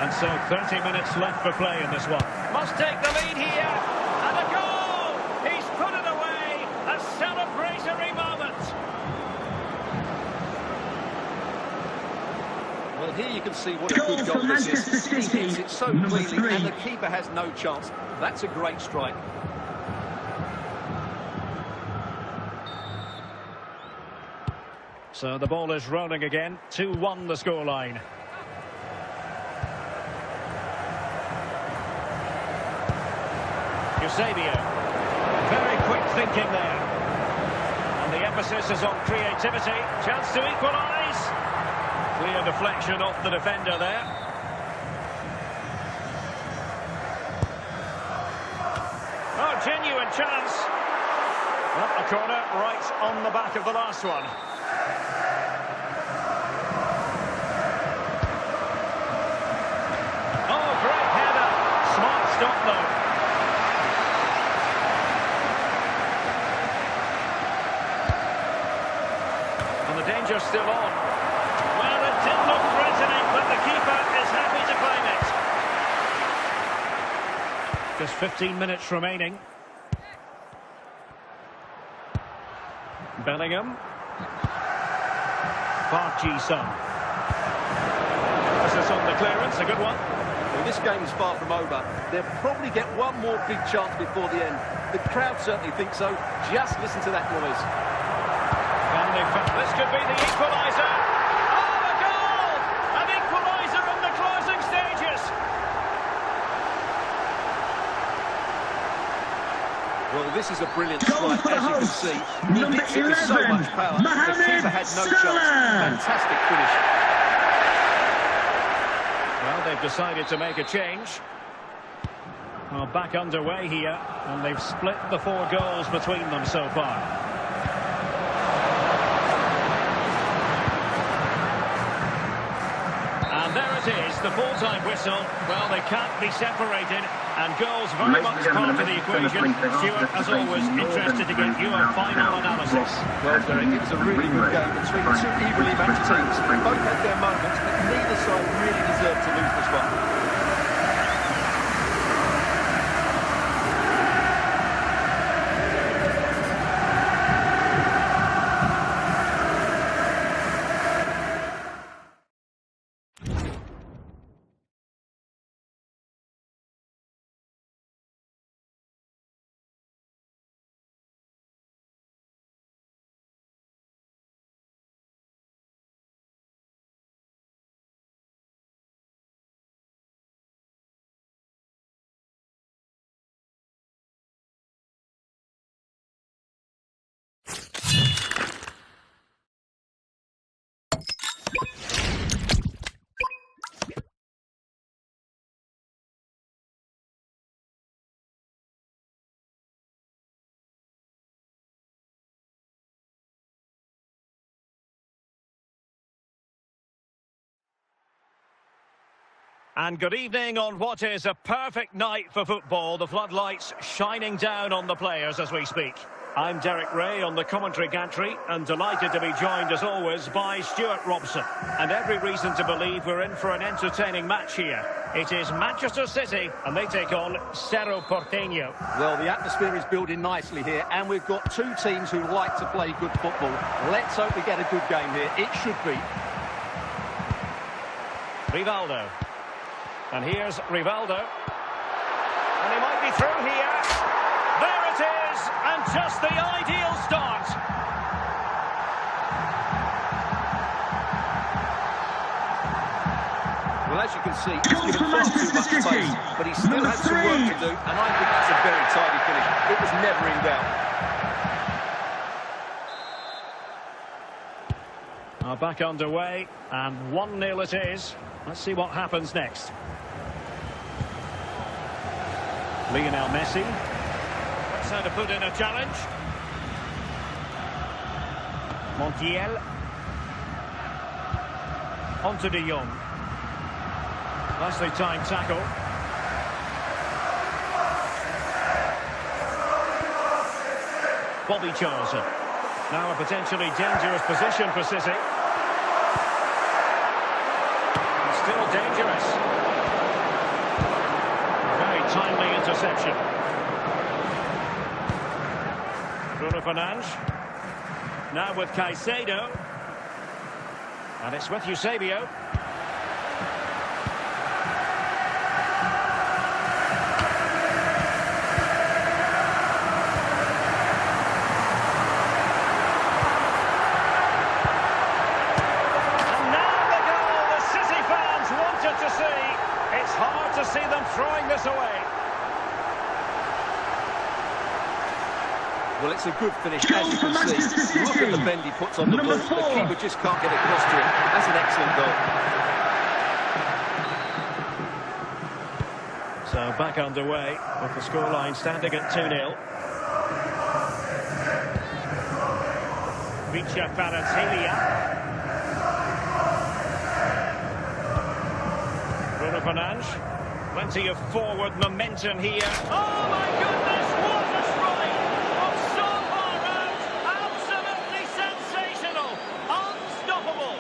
And so 30 minutes left for play in this one. Must take the lead here. And a goal! He's put it away. A celebratory moment. Well, here you can see what a good goal this is. He hits it so cleanly and the keeper has no chance. That's a great strike. So the ball is rolling again. 2-1 the scoreline. Eusebio. Very quick thinking there. And the emphasis is on creativity. Chance to equalise. Clear deflection off the defender there. Oh, genuine chance. Well, a corner right on the back of the last one. Oh, great header. Smart stop though. And the danger's still on. Well, it did look threatening, but the keeper is happy to claim it. Just 15 minutes remaining. Bellingham. Park Ji-sung. This is on the clearance, a good one. Well, this game is far from over. They'll probably get one more big chance before the end. The crowd certainly think so. Just listen to that noise. This could be the equaliser. Oh, a goal! An equaliser in the closing stages. Well, this is a brilliant strike, as you can see. He hits it with so much power. The keeper had no chance. Fantastic finish. Well, they've decided to make a change. Well, back underway here, and they've split the 4 goals between them so far. And there it is, the full-time whistle. Well, they can't be separated, and goals very much part of the equation. Stuart, as always, interested to get your final analysis. Well, Derek, it was a really good game between two evenly matched teams. Both had their moments, but neither side really deserved to lose this one. And good evening on what is a perfect night for football. The floodlights shining down on the players as we speak. I'm Derek Ray on the commentary gantry and delighted to be joined as always by Stuart Robson. And every reason to believe we're in for an entertaining match here. It is Manchester City and they take on Cerro Porteño. Well, the atmosphere is building nicely here and we've got two teams who like to play good football. Let's hope we get a good game here. It should be. Rivaldo. And here's Rivaldo. And he might be through here. There it is, and just the ideal start. Well, as you can see, he's given far too much space, but he still has some work to do, and I think that's a very tidy finish. It was never in doubt. Back underway, and 1-0 it is. Let's see what happens next. Lionel Messi. That's how to put in a challenge. Montiel. On to De Jong. Nicely timed tackle. Bobby Charlton. Now a potentially dangerous position for City. Still dangerous. Very timely interception. Bruno Fernandes. Now with Caicedo. And it's with Eusebio. To see. It's hard to see them throwing this away. Well, it's a good finish, as you can see. Look at the bend he puts on the ball. The keeper just can't get across to him. That's an excellent goal. So back underway with the scoreline standing at 2-0. Vicha Kvaratskhelia. Bruno Fernandes, plenty of forward momentum here. Oh my goodness, what a strike! From so far out, absolutely sensational, unstoppable.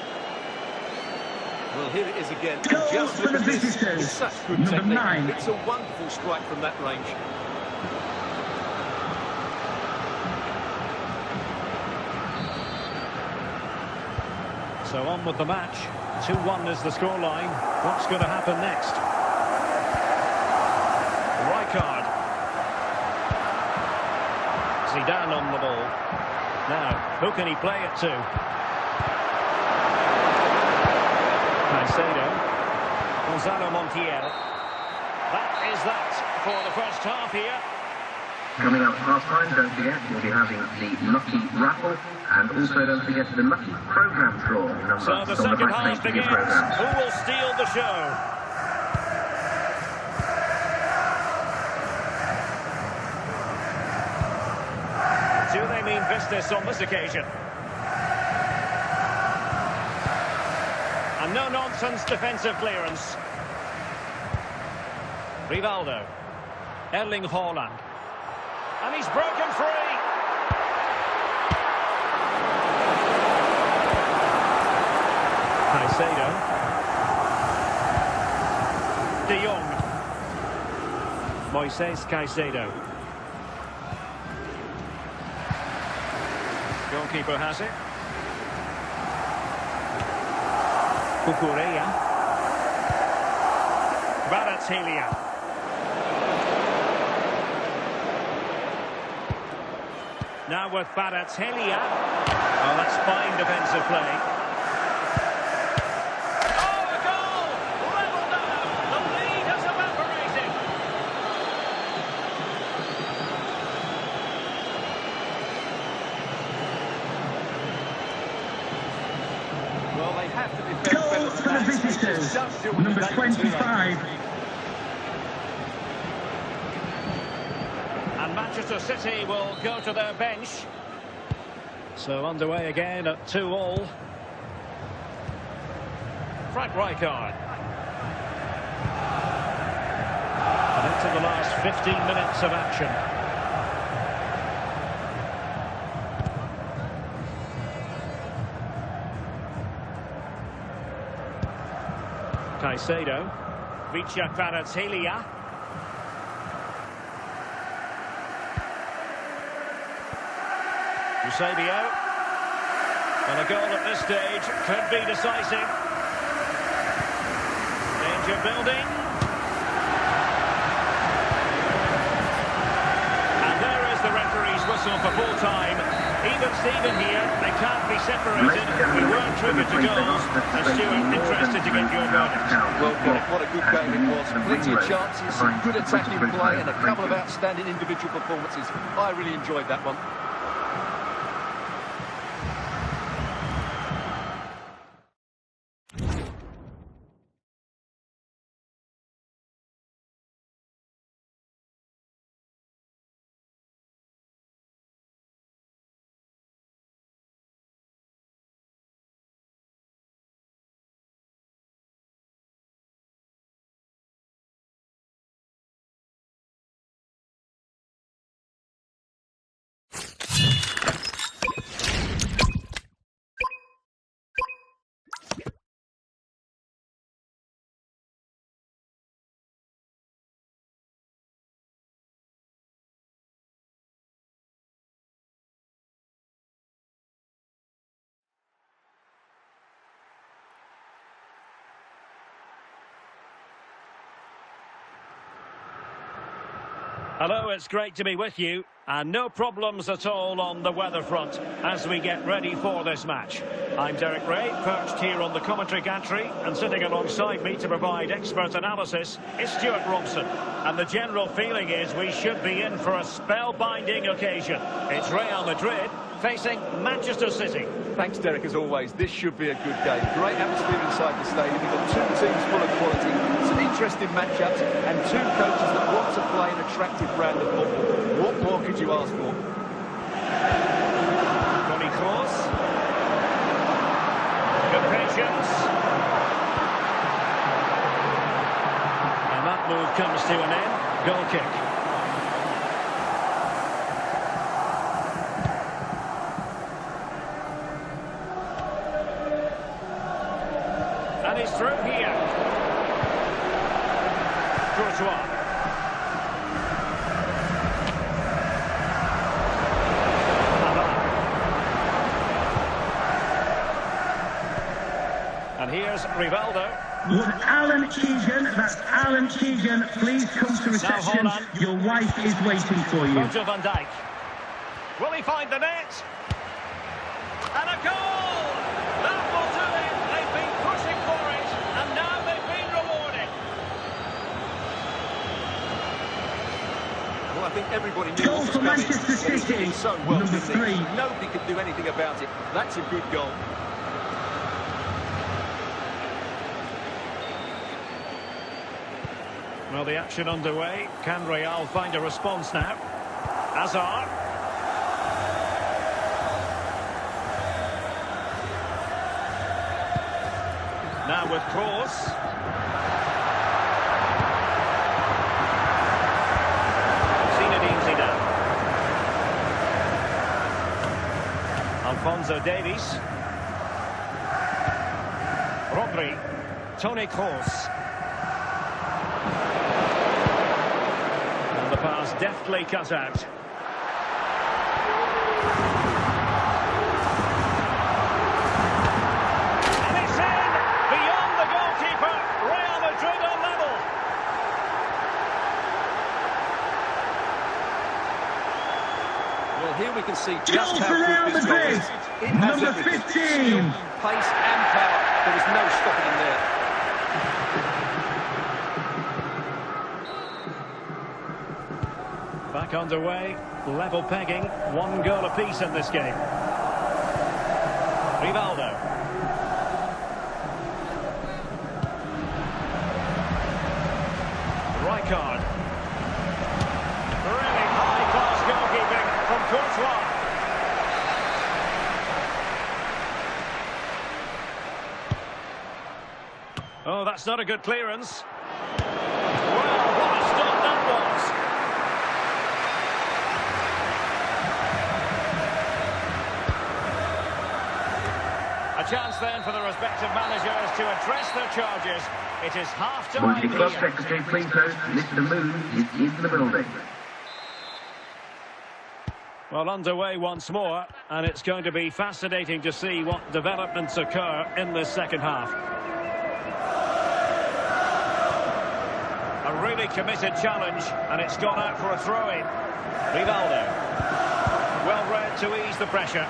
Well, here it is again. Goal Just for look the at this. visitors. It's such good Number technique. 9. It's a wonderful strike from that range. So on with the match. 2-1 is the scoreline. What's going to happen next? Rijkaard. Zidane on the ball. Now, who can he play it to? Caicedo. Gonzalo Montiel. That is that for the first half here. Coming up half time, don't forget, we'll be having the Lucky Raffle, and also don't forget the Lucky Programme Draw. So the second half begins. Who will steal the show? Do they mean business on this occasion? And no-nonsense defensive clearance. Rivaldo. Erling Haaland. And he's broken free. Caicedo. De Jong. Moises Caicedo. Goalkeeper has it. Cucurella. Kvaratskhelia. Now with Kvaratskhelia. Oh, that's fine defensive play. Oh, the goal! Level down. The lead has evaporated. Well, they have to defend Goal better for than the that. visitors. Just deal with Number the danger too late. 25. And Manchester City will go to their bench. So underway again at 2-2. Frank Rijkaard. And into the last 15 minutes of action. Caicedo. Vicha Kvaratskhelia. Eusebio. And a goal at this stage could be decisive. Danger building. And there is the referee's whistle for full time. Even Steven here, they can't be separated. We weren't driven to goals. And Stuart, interested to get your verdict. Well, what a good game it was. Plenty of chances, some good attacking play, and a couple of outstanding individual performances. I really enjoyed that one. Hello, it's great to be with you. And no problems at all on the weather front as we get ready for this match. I'm Derek Ray, perched here on the commentary gantry, and sitting alongside me to provide expert analysis is Stuart Robson. And the general feeling is we should be in for a spellbinding occasion. It's Real Madrid facing Manchester City. Thanks, Derek, as always. This should be a good game. Great atmosphere inside the stadium. We've got two teams full of quality, some interesting matchups, and two coaches that want to play an attractive brand of football. What more could you ask for? Toni Kroos. Good patience. And that move comes to an end. Goal kick. And he's through here. Courtois. And here's Rivaldo. Would Alan Keegan, that's Alan Keegan, please come to reception. Your wife is waiting for you. Virgil van Dijk. Will he find the net? And a goal! That will do it. They've been pushing for it, and now they've been rewarded. Well, I think everybody knew Goal what was for coming. Manchester City, So well, number didn't he? 3. Nobody could do anything about it. That's a good goal. Well, the action underway. Can Real find a response now? Hazard. Now with Kroos. Zidane. Alphonso Davies. Rodri. Toni Kroos. The pass deftly cut out. And it's in! Beyond the goalkeeper, Real Madrid on level. Well, here we can see Goal just for how Real good this goal Madrid, is. It has number everything. 15. Skill, pace and power. There was no stopping him there. Back underway, level pegging, 1 goal apiece in this game. Rivaldo. Rijkaard. Really high-class goalkeeping from Courtois. Oh, that's not a good clearance. Well, what a stop that was. A chance then for the respective managers to address their charges. It is half-time Wanting Club here. Secretary, please note, Mr. Moon is in the building. Well, underway once more, and it's going to be fascinating to see what developments occur in this second half. A really committed challenge, and it's gone out for a throw-in. Rivaldo. Well read to ease the pressure.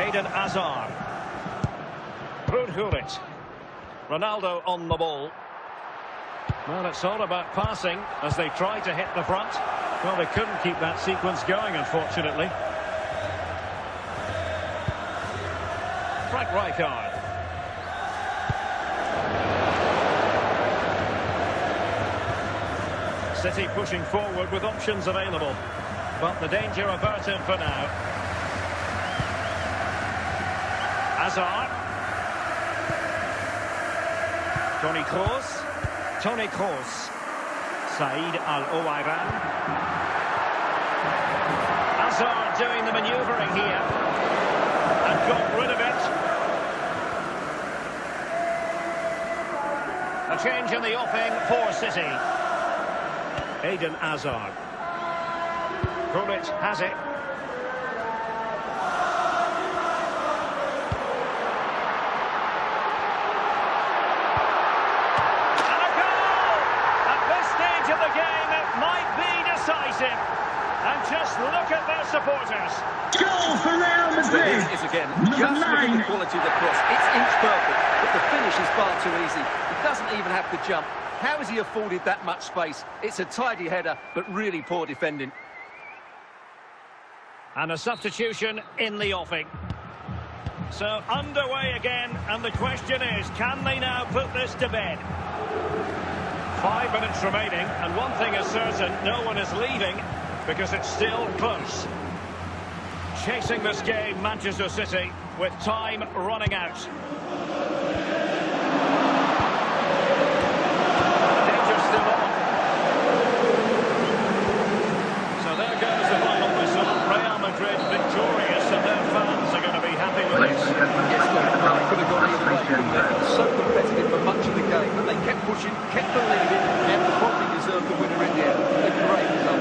Eden Hazard. Brunhurit. Ronaldo on the ball. Well, it's all about passing as they try to hit the front. Well, they couldn't keep that sequence going, unfortunately. Frank Rijkaard. City pushing forward with options available. But the danger averted for now. Hazard. Toni Kroos. Toni Kroos. Saïd Al-Owairan. Hazard doing the manoeuvring here. And got rid of it. A change in the offing for City. Eden Hazard. Gullit has it. into the game, it might be decisive. And just look at their supporters. Goal for Real Madrid. It is again. Number Just look at 9. the quality of the cross. It's inch perfect, but the finish is far too easy. He doesn't even have to jump. How has he afforded that much space? It's a tidy header, but really poor defending. And a substitution in the offing. So underway again, and the question is, can they now put this to bed? 5 minutes remaining, and one thing is certain, no one is leaving, because it's still close. Chasing this game, Manchester City, with time running out. Danger still on. So there goes the final whistle. Real Madrid victorious, and their fans are going to be happy with Ladies this. and gentlemen, Yes, Derek, could have gone either way. Race They were so competitive for much of the game, but they kept pushing, kept believing, and probably deserved the winner in the end. A great result.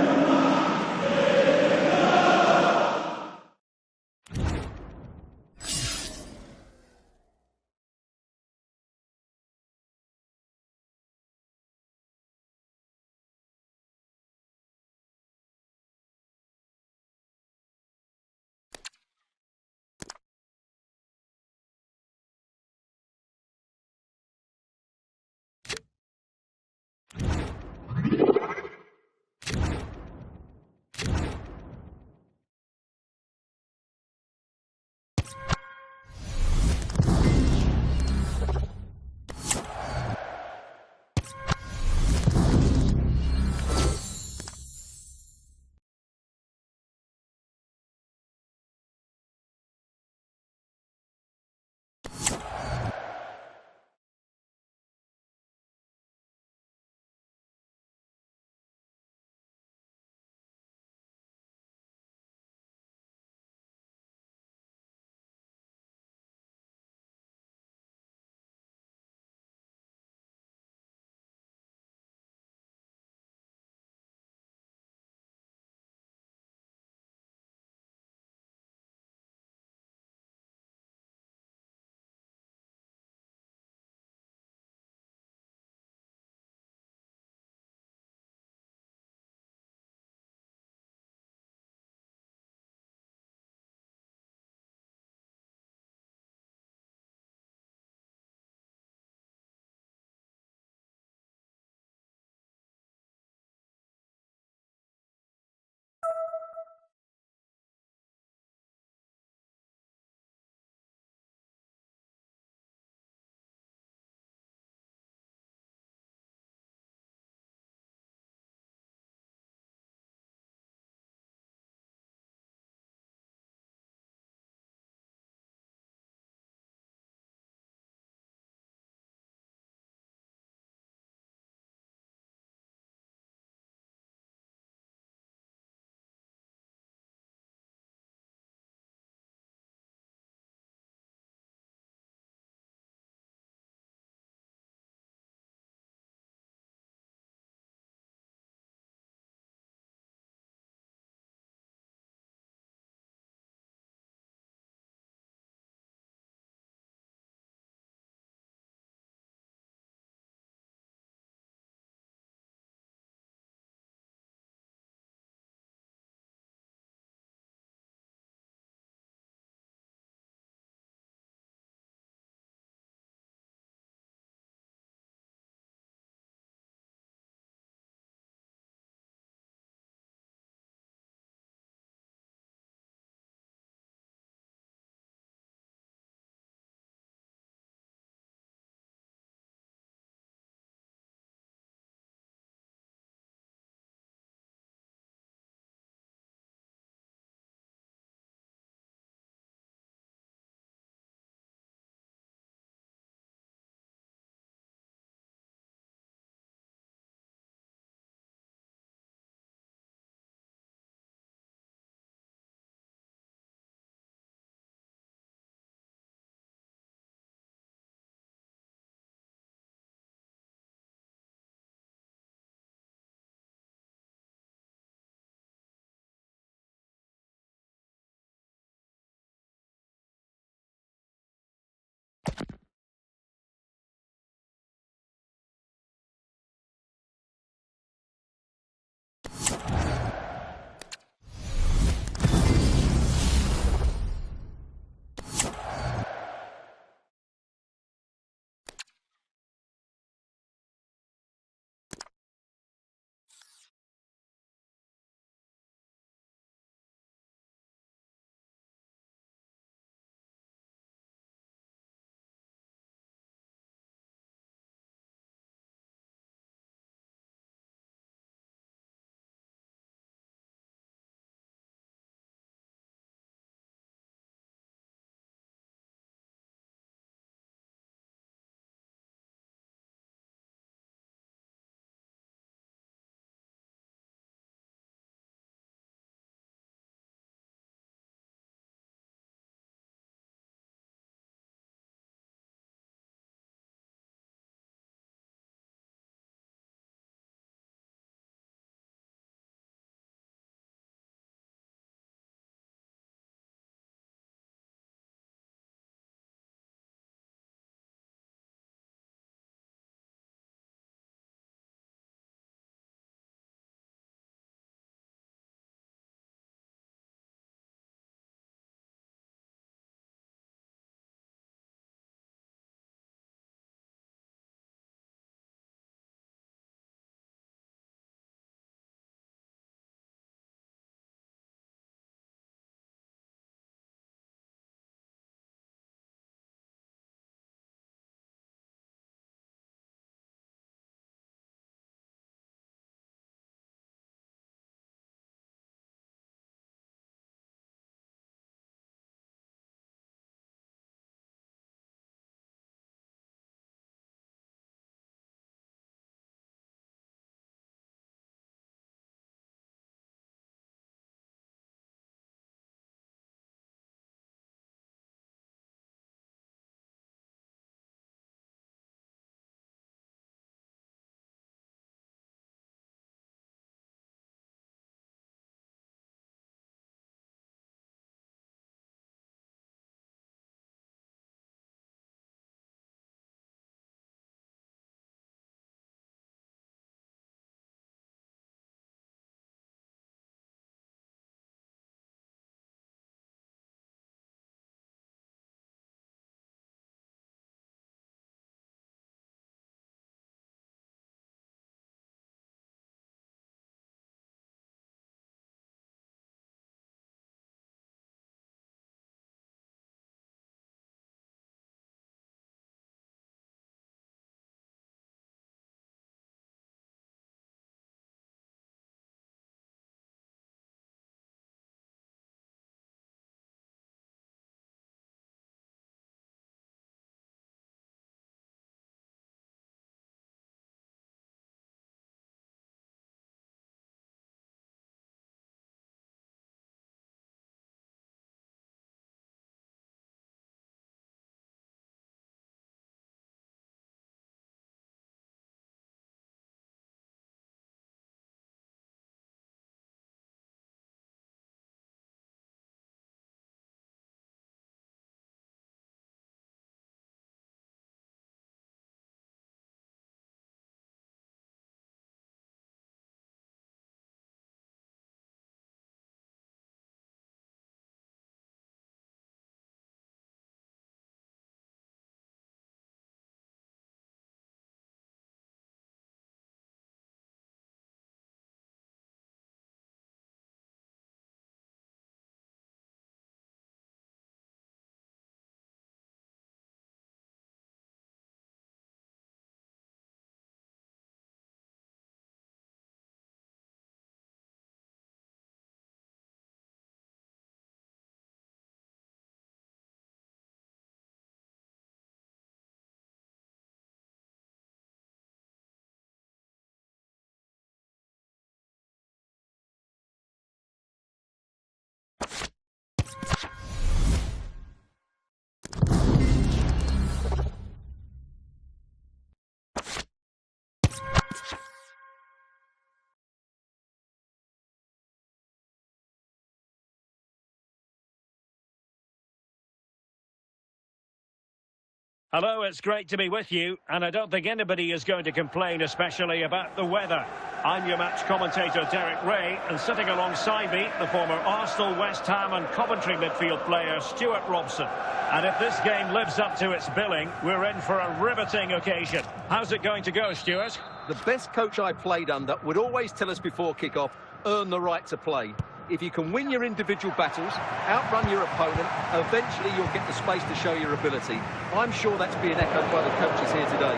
Hello, it's great to be with you, and I don't think anybody is going to complain, especially about the weather. I'm your match commentator, Derek Ray, and sitting alongside me, the former Arsenal, West Ham and Coventry midfield player, Stuart Robson. And if this game lives up to its billing, we're in for a riveting occasion. How's it going to go, Stuart? The best coach I played under would always tell us before kick-off, earn the right to play. If you can win your individual battles, outrun your opponent, eventually you'll get the space to show your ability. I'm sure that's being echoed by the coaches here today.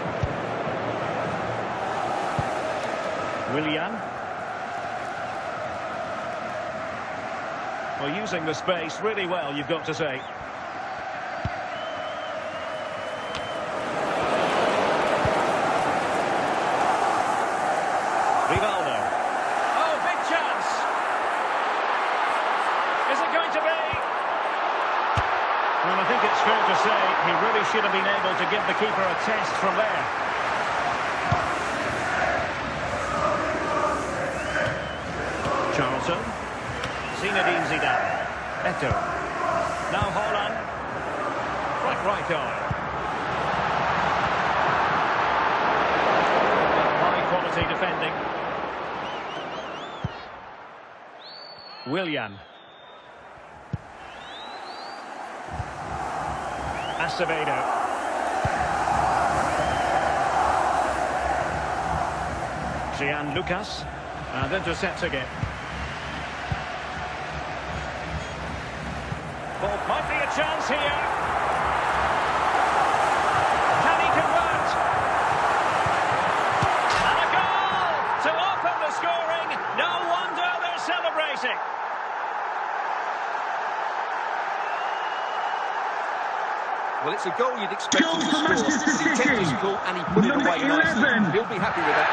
Willian. Well, using the space really well, you've got to say. Rivaldo. Oh, big chance. Is it going to be? Well, I think it's fair to say he really should have been able to give the keeper a test from there. Charlton. Zinedine Zidane. Eto'o. Now Haaland. Right arm. High quality defending. Willian. Acevedo. Jean Lucas. And intercepts again. Ball might be a chance here. Can he convert? And a goal to open the scoring. No wonder they're celebrating. Well, it's a goal you'd expect him to score. He kept his cool and he put it away nicely. He'll be happy with that.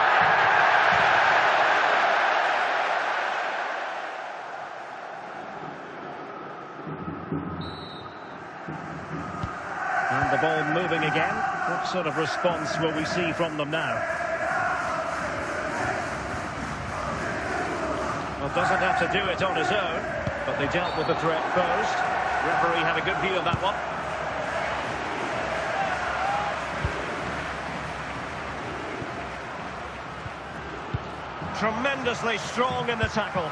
And the ball moving again. What sort of response will we see from them now? Well, doesn't have to do it on his own, but they dealt with the threat posed. Referee had a good view of that one. Tremendously strong in the tackle.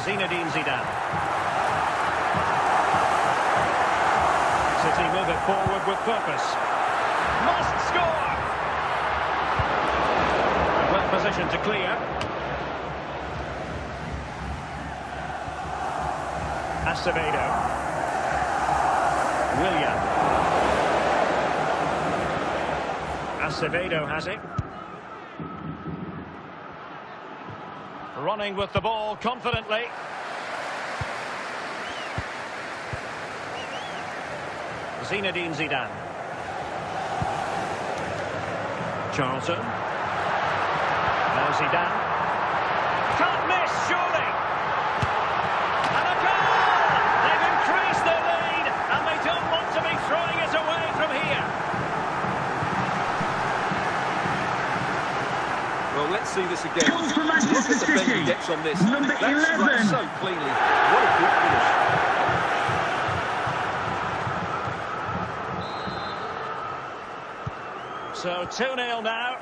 Zinedine Zidane. City move it forward with purpose. Must score! Well positioned to clear. Acevedo. Willian. Acevedo has it. Running with the ball confidently. Zinedine Zidane. Charlton. Now Zidane. Can't miss, surely. And a goal! They've increased their lead, and they don't want to be throwing it away from here. Well, let's see this again. Goal for Manchester Look at the bend he City. gets on this. Number That's 11. run so cleanly. What a good finish. So 2-0 now.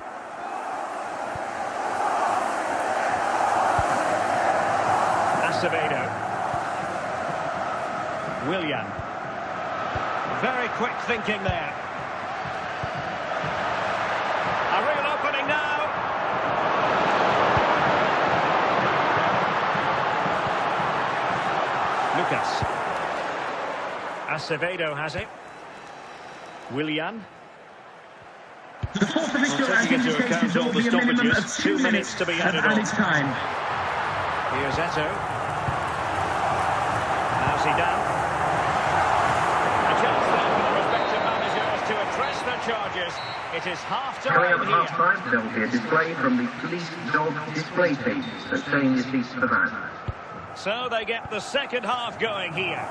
Acevedo. Willian. Very quick thinking there. A real opening now. Lucas. Acevedo has it. Willian. The fourth official has Taking into indicated account there all will the be a minimum of stoppages, 2 2 minutes to be at added on. added time. Here's Eto'o. Now Zidane. A chance there for the respective managers to address their charges. It is Coming up half-time at here. half-time, there will be a display from the police dog display team. So stay in your seats for that. So they get the second half going here.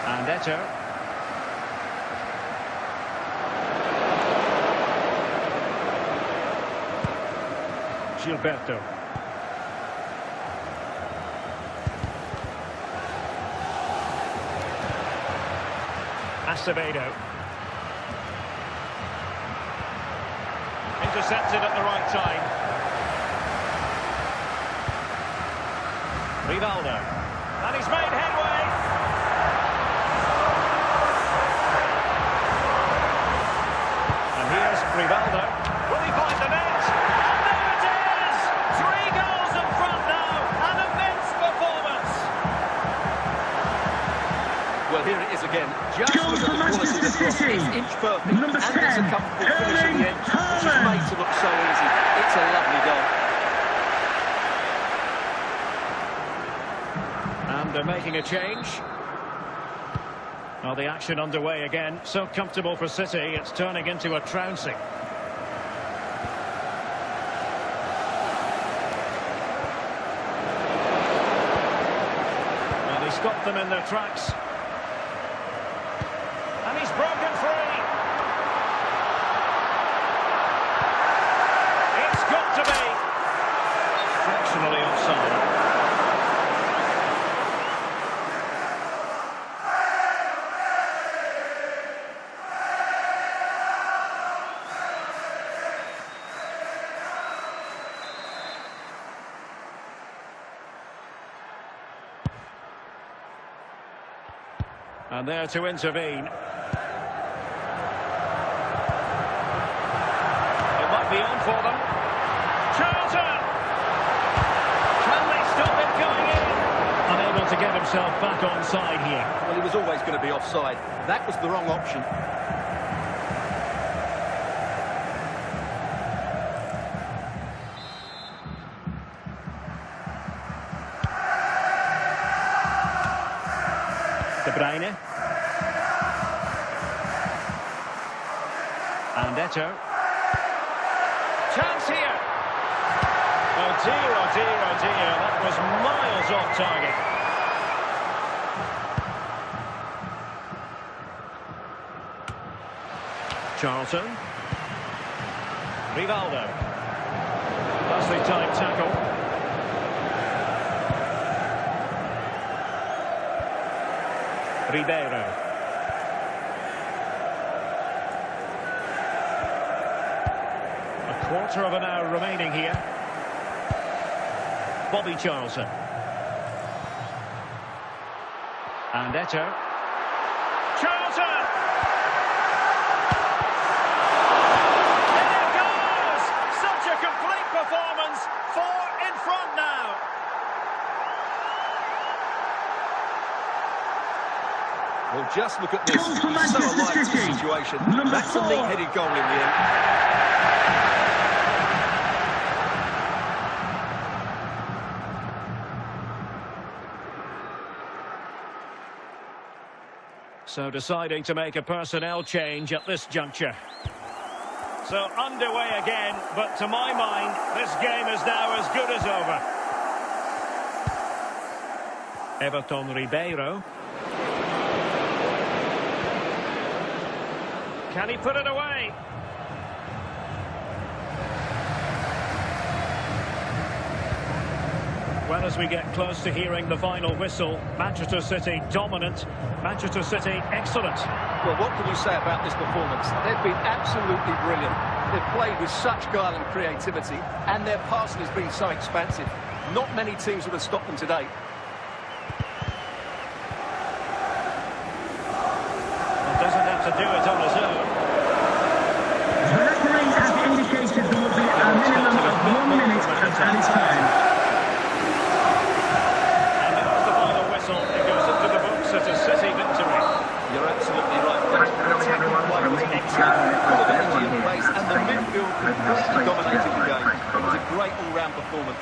And Eto'o. Gilberto. Acevedo. Intercepted at the right time. Rivaldo. And he's made headway. And here's Rivaldo. Will he find the net? And there it is! 3 goals in front now. An immense performance. Well, here it is again. Just Goal look at for the quality of the Manchester cross. City. It's inch perfect. Number and there's a 10, comfortable finish at the end, which is made to look so easy. It's a lovely goal. And they're making a change. Well, the action underway again. So comfortable for City, it's turning into a trouncing. Well, they stopped them in their tracks. And he's broken free. It's got to be. Fractionally offside. And there to intervene. It might be on for them. Charlton! Can they stop it going in? Unable to get himself back onside here. Well, he was always going to be offside. That was the wrong option. De Bruyne. And Eto. Chance here. Oh dear, oh dear, oh dear. That was miles off target. Charlton. Rivaldo. Nicely timed tackle. Ribeiro. A quarter of an hour remaining here. Bobby Charlton. And Eto. Charlton! There it goes! Such a complete performance. 4 in front now. Well, just look at this. Goal for He's so Manchester alive to the City. situation. Number That's a 4. neat-headed goal in the end. So deciding to make a personnel change at this juncture. So underway again, but to my mind, this game is now as good as over. Everton Ribeiro. Can he put it away? Well, as we get close to hearing the final whistle, Manchester City dominant, Manchester City excellent. Well, what can you say about this performance? They've been absolutely brilliant. They've played with such guile and creativity, and their passing has been so expansive. Not many teams would have stopped them today. Doesn't have to do it on his own. The referee has indicated there will be a minimum of 1 minute of added time. And there's the final whistle. It goes into the books as a City victory. You're absolutely right. The attacking play was excellent, full of energy and pace, and the midfield completely dominated the game. It was a great all-round performance.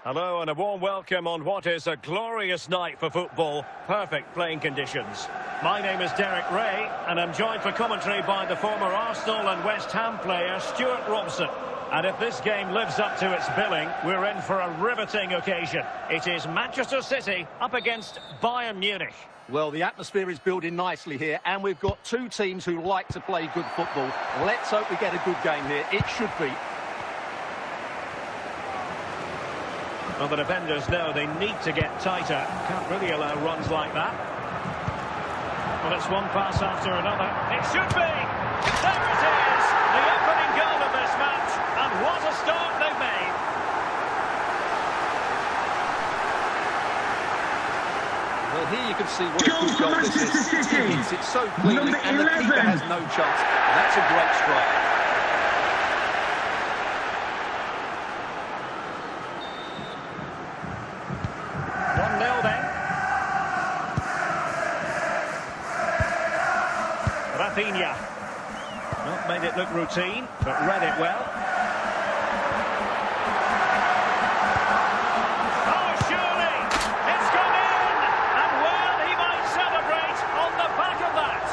Hello and a warm welcome on what is a glorious night for football. Perfect playing conditions. My name is Derek Ray and I'm joined for commentary by the former Arsenal and West Ham player Stuart Robson. And if this game lives up to its billing, we're in for a riveting occasion. It is Manchester City up against Bayern Munich. Well, the atmosphere is building nicely here, and we've got two teams who like to play good football. Let's hope we get a good game here. It should be. Well, the defenders know they need to get tighter. Can't really allow runs like that. Well, it's one pass after another. It should be! There it is! The opening goal of this match. And what a start they've made. Well, here you can see what a good goal this is. He hits it so cleanly, and the keeper has no chance. That's a great strike. Rafinha. Not made it look routine, but read it well. Oh, surely! It's gone in! And well, he might celebrate on the back of that.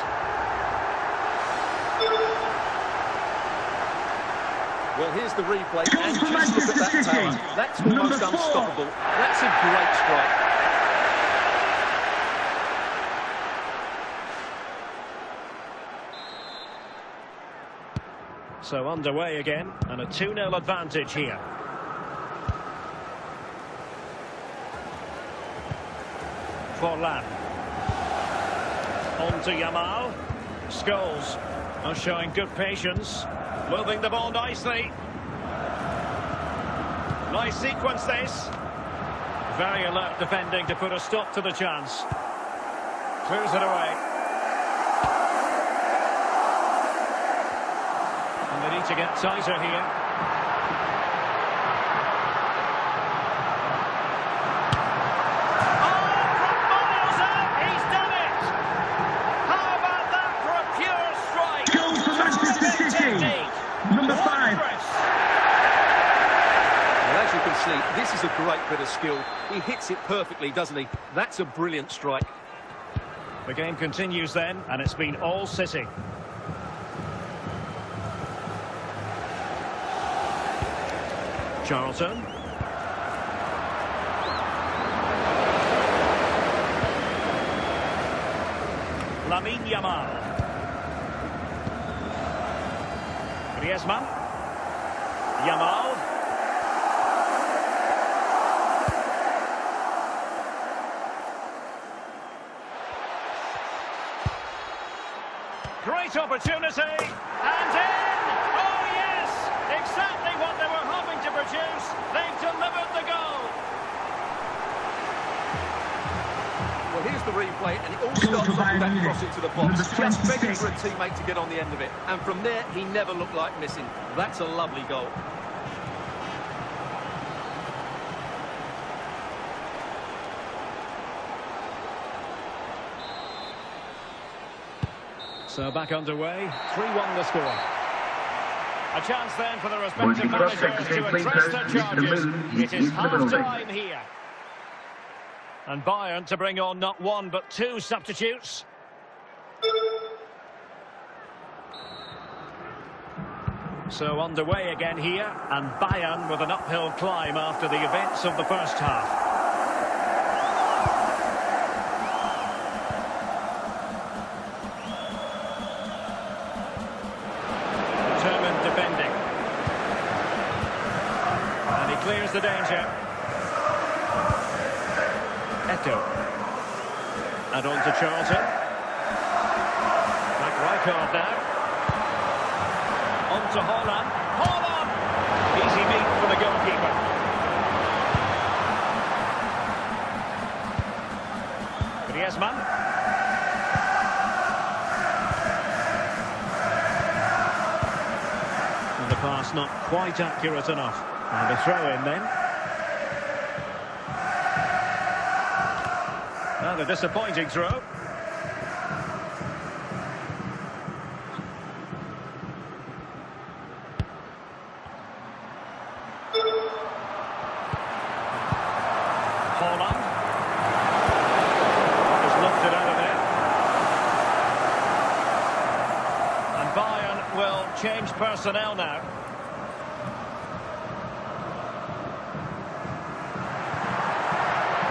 Well, here's the replay, and just look at that power. That's almost unstoppable. That's a great strike. So underway again, and a 2-0 advantage here. Forlan. On to Yamal. Scholes are showing good patience. Moving the ball nicely. Nice sequence this. Very alert defending to put a stop to the chance. Clears it away. They need to get tighter here. Oh, from miles out, he's done it! How about that for a pure strike? Goal for Manchester City, number 5. Well, as you can see, this is a great bit of skill. He hits it perfectly, doesn't he? That's a brilliant strike. The game continues then, and it's been all City. Charlton. Lamine Yamal. Griezmann. Yamal. Great opportunity. And in! Oh, yes! Exactly what they were hoping to produce. They've delivered the goal. Well, here's the replay, and it all starts off with that cross into the box. Just begging for a teammate to get on the end of it. And from there, he never looked like missing. That's a lovely goal. So back underway, 3-1 the score. A chance then for the respective managers to address their charges. It is half-time here. And Bayern to bring on not one but two substitutes. So underway again here, and Bayern with an uphill climb after the events of the first half. Clears the danger. Eto. And on to Charlton. Back Rijkaard now. On to Haaland. Haaland! Easy meet for the goalkeeper. Griezmann. And the pass not quite accurate enough. And a throw in then. And a disappointing throw. change personnel now.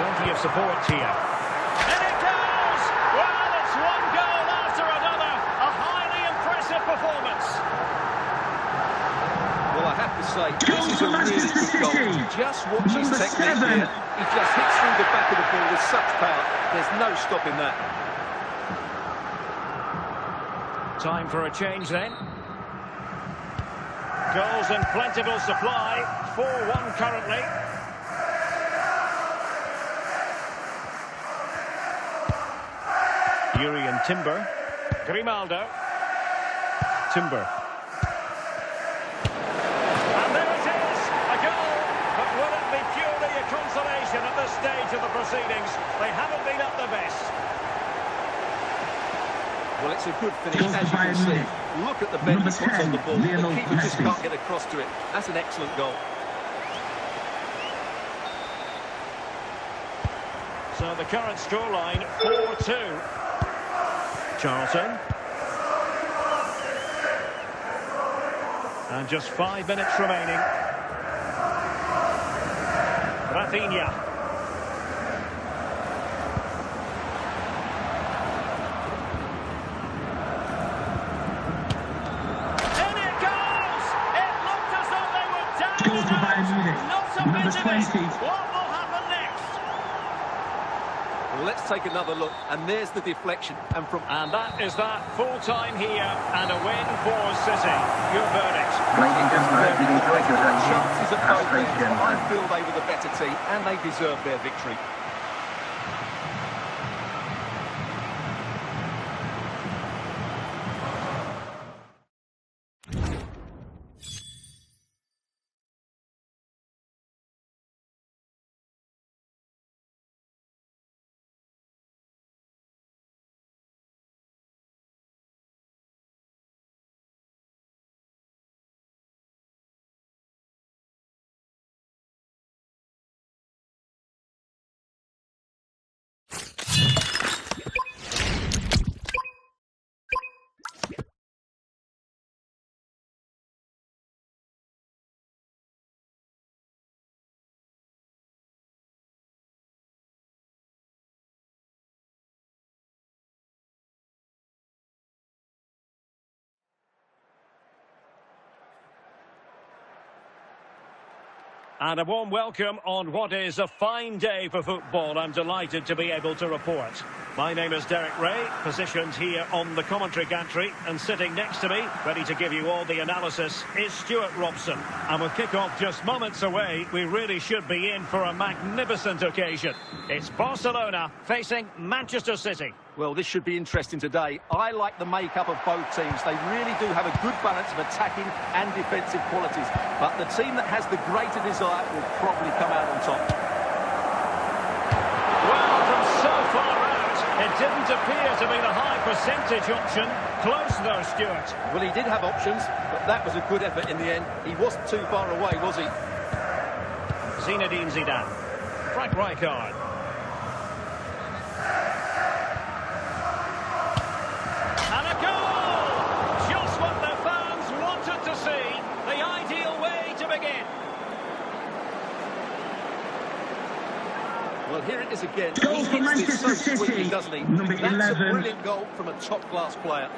Plenty of support here. And it goes! Well, it's one goal after another. A highly impressive performance. Well, I have to say, this is a really good goal. Just watch his technique here. He just hits through the back of the ball with such power. There's no stopping that. Time for a change then. Goals in plentiful supply. 4-1 currently. Yuri and Timber. Grimaldo. Timber. And there it is, a goal. But will it be purely a consolation at this stage of the proceedings? They haven't been at their best. Well, it's a good finish, as you can see. Look at the bend he puts on the ball. The keeper just can't get across to it. That's an excellent goal. So the current scoreline, 4-2. Charlton. And just 5 minutes remaining. Rafinha. And it goes! It looked as though they were down and out. Not a bit of it. What will happen next? Well, let's take another look. And there's the deflection. And that is that. Full-time here and a win for City. Your verdict. Ladies and gentlemen, we enjoyed your day here. Chances at both ends. I feel they were the better team and they deserved their victory. And a warm welcome on what is a fine day for football. I'm delighted to be able to report. My name is Derek Ray, positioned here on the commentary gantry, and sitting next to me, ready to give you all the analysis, is Stuart Robson. And with kick-off just moments away, we really should be in for a magnificent occasion. It's Barcelona facing Manchester City. Well, this should be interesting today. I like the makeup of both teams. They really do have a good balance of attacking and defensive qualities. But the team that has the greater desire will probably come out on top. Well, from so far out, it didn't appear to be the high percentage option. Close though, Stuart. Well, he did have options, but that was a good effort in the end. He wasn't too far away, was he? Zinedine Zidane. Frank Rijkaard. And a goal! Just what the fans wanted to see. The ideal way to begin. Well, here it is again. Goal He for hits this so Manchester sweetly, City. doesn't he? Number That's 11. a brilliant goal from a top-class player.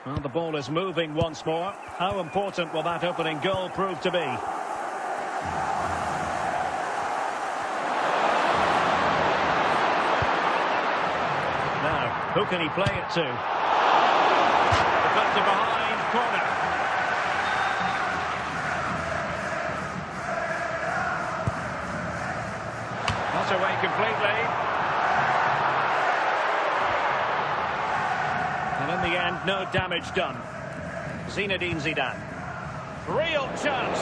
Well, the ball is moving once more. How important will that opening goal prove to be? Now, who can he play it to? Deflected behind, corner. Not away completely. And in the end, no damage done. Zinedine Zidane. Real chance.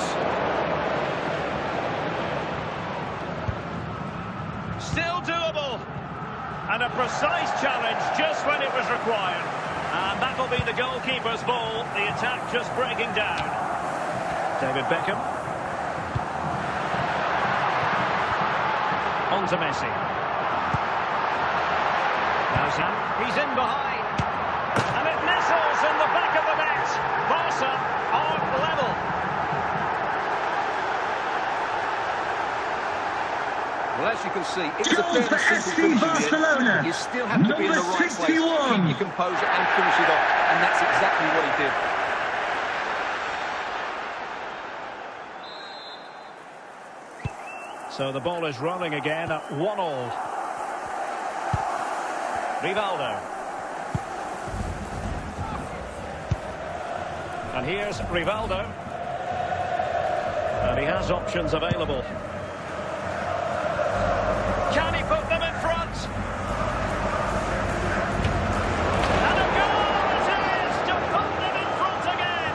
Still doable. And a precise challenge just when it was required. And that'll be the goalkeeper's ball. The attack just breaking down. David Beckham. On to Messi. Now he's in behind. And it nestles in the back of the net. Barca are level. Well, as you can see, it's a fairly simple finish in the end. You still have to be in the right place, keep your composure and finish it off. And that's exactly what he did. So the ball is rolling again at 1-1. Rivaldo. And here's Rivaldo. And he has options available. Can he put them in front? And a goal it is to put them in front again.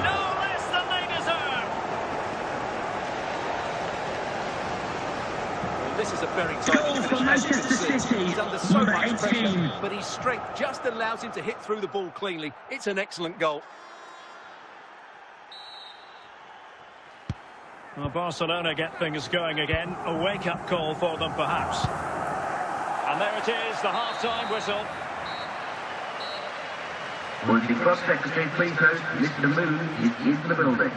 No less than they deserve. Well, this is a very tight finish, as you can see. He's under so much pressure, but his strength just allows him to hit through the ball cleanly. It's an excellent goal. Well, Barcelona get things going again. A wake-up call for them, perhaps. And there it is, the half-time whistle. Would the cross secretary please host Mr. Moon is in the building.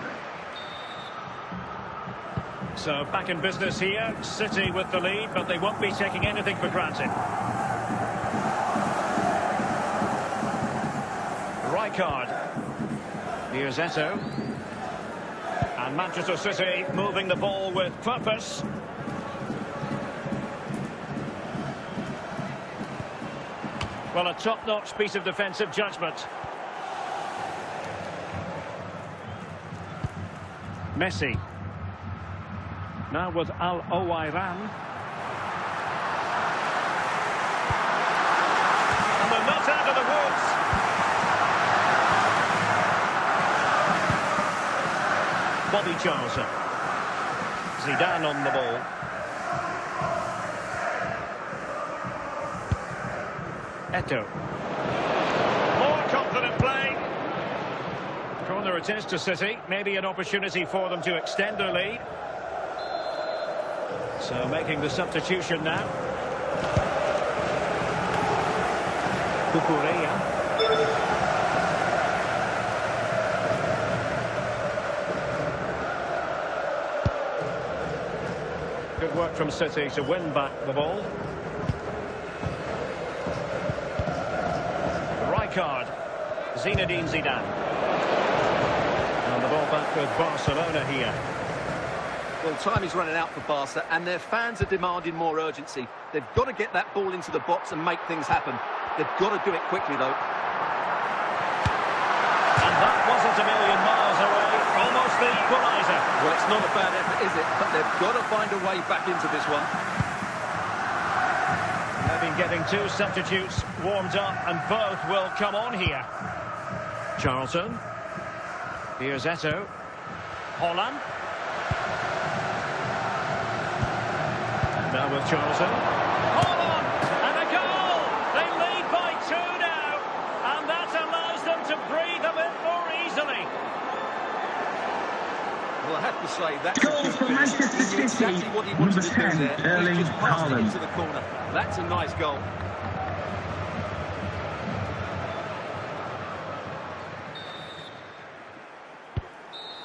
So back in business here. City with the lead, but they won't be taking anything for granted. Rijkaard. Here's Eto'o. And Manchester City moving the ball with purpose. Well, a top-notch piece of defensive judgment. Messi. Now with Al-Owairan. And they're not out of the woods. Bobby Charlton. Zidane on the ball. Eto'o. More confident play. Corner it is to City. Maybe an opportunity for them to extend their lead. So making the substitution now. Cucurella. Good work from City to win back the ball. Rijkaard. Zinedine Zidane. And the ball back with Barcelona here. Well, time is running out for Barca, and their fans are demanding more urgency. They've got to get that ball into the box and make things happen. They've got to do it quickly, though. And that wasn't a million miles away. Almost the equaliser. Well, it's not a bad effort, is it? But they've got to find a way back into this one. They've been getting two substitutes warmed up, and both will come on here. Charlton. Here's Eto'o. Holland. Now with Charlton. Holland! And a goal! They lead by 2 now. And that allows them to breathe a bit more easily. Well, I have to say, that's Goal for Manchester City. exactly what he wanted to do Number 10, there. Erling He's just passed it Haaland. into the corner. That's a nice goal.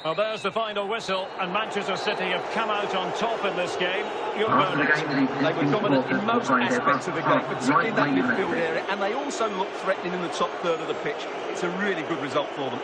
Well, there's the final whistle, and Manchester City have come out on top in this game. Your After the verdict? game, They were dominant in most aspects of the game, particularly in that right midfield wing. area, and they also look threatening in the top third of the pitch. It's a really good result for them.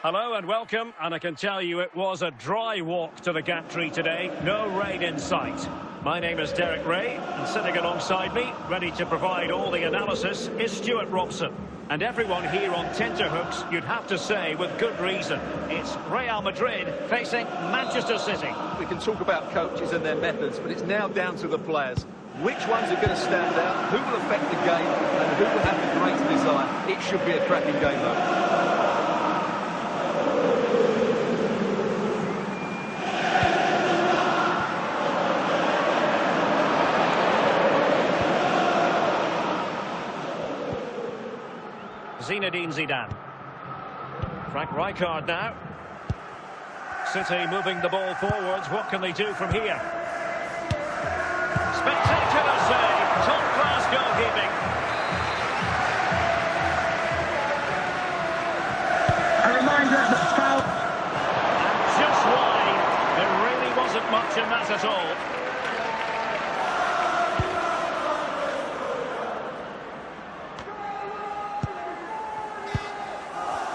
Hello and welcome, and I can tell you it was a dry walk to the gantry today. No rain in sight. My name is Derek Ray, and sitting alongside me, ready to provide all the analysis, is Stuart Robson. And everyone here on tenterhooks, you'd have to say with good reason, it's Real Madrid facing Manchester City. We can talk about coaches and their methods, but it's now down to the players. Which ones are going to stand out, who will affect the game, and who will have the greater desire. It should be a cracking game, though. Zidane. Frank Rijkaard now. City moving the ball forwards. What can they do from here? Spectacular save. Top-class goalkeeping. A reminder that foul. And just wide. There really wasn't much in that at all.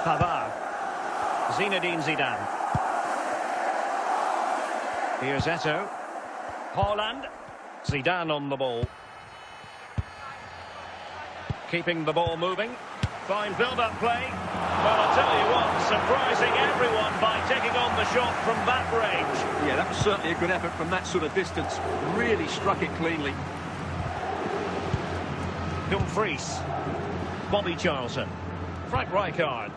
Pavard. Zinedine Zidane. Here's Eto'o. Haaland. Zidane on the ball. Keeping the ball moving. Fine build-up play. Well, I'll tell you what, surprising everyone by taking on the shot from that range. Yeah, that was certainly a good effort from that sort of distance. Really struck it cleanly. Dumfries. Bobby Charlton. Frank Rijkaard.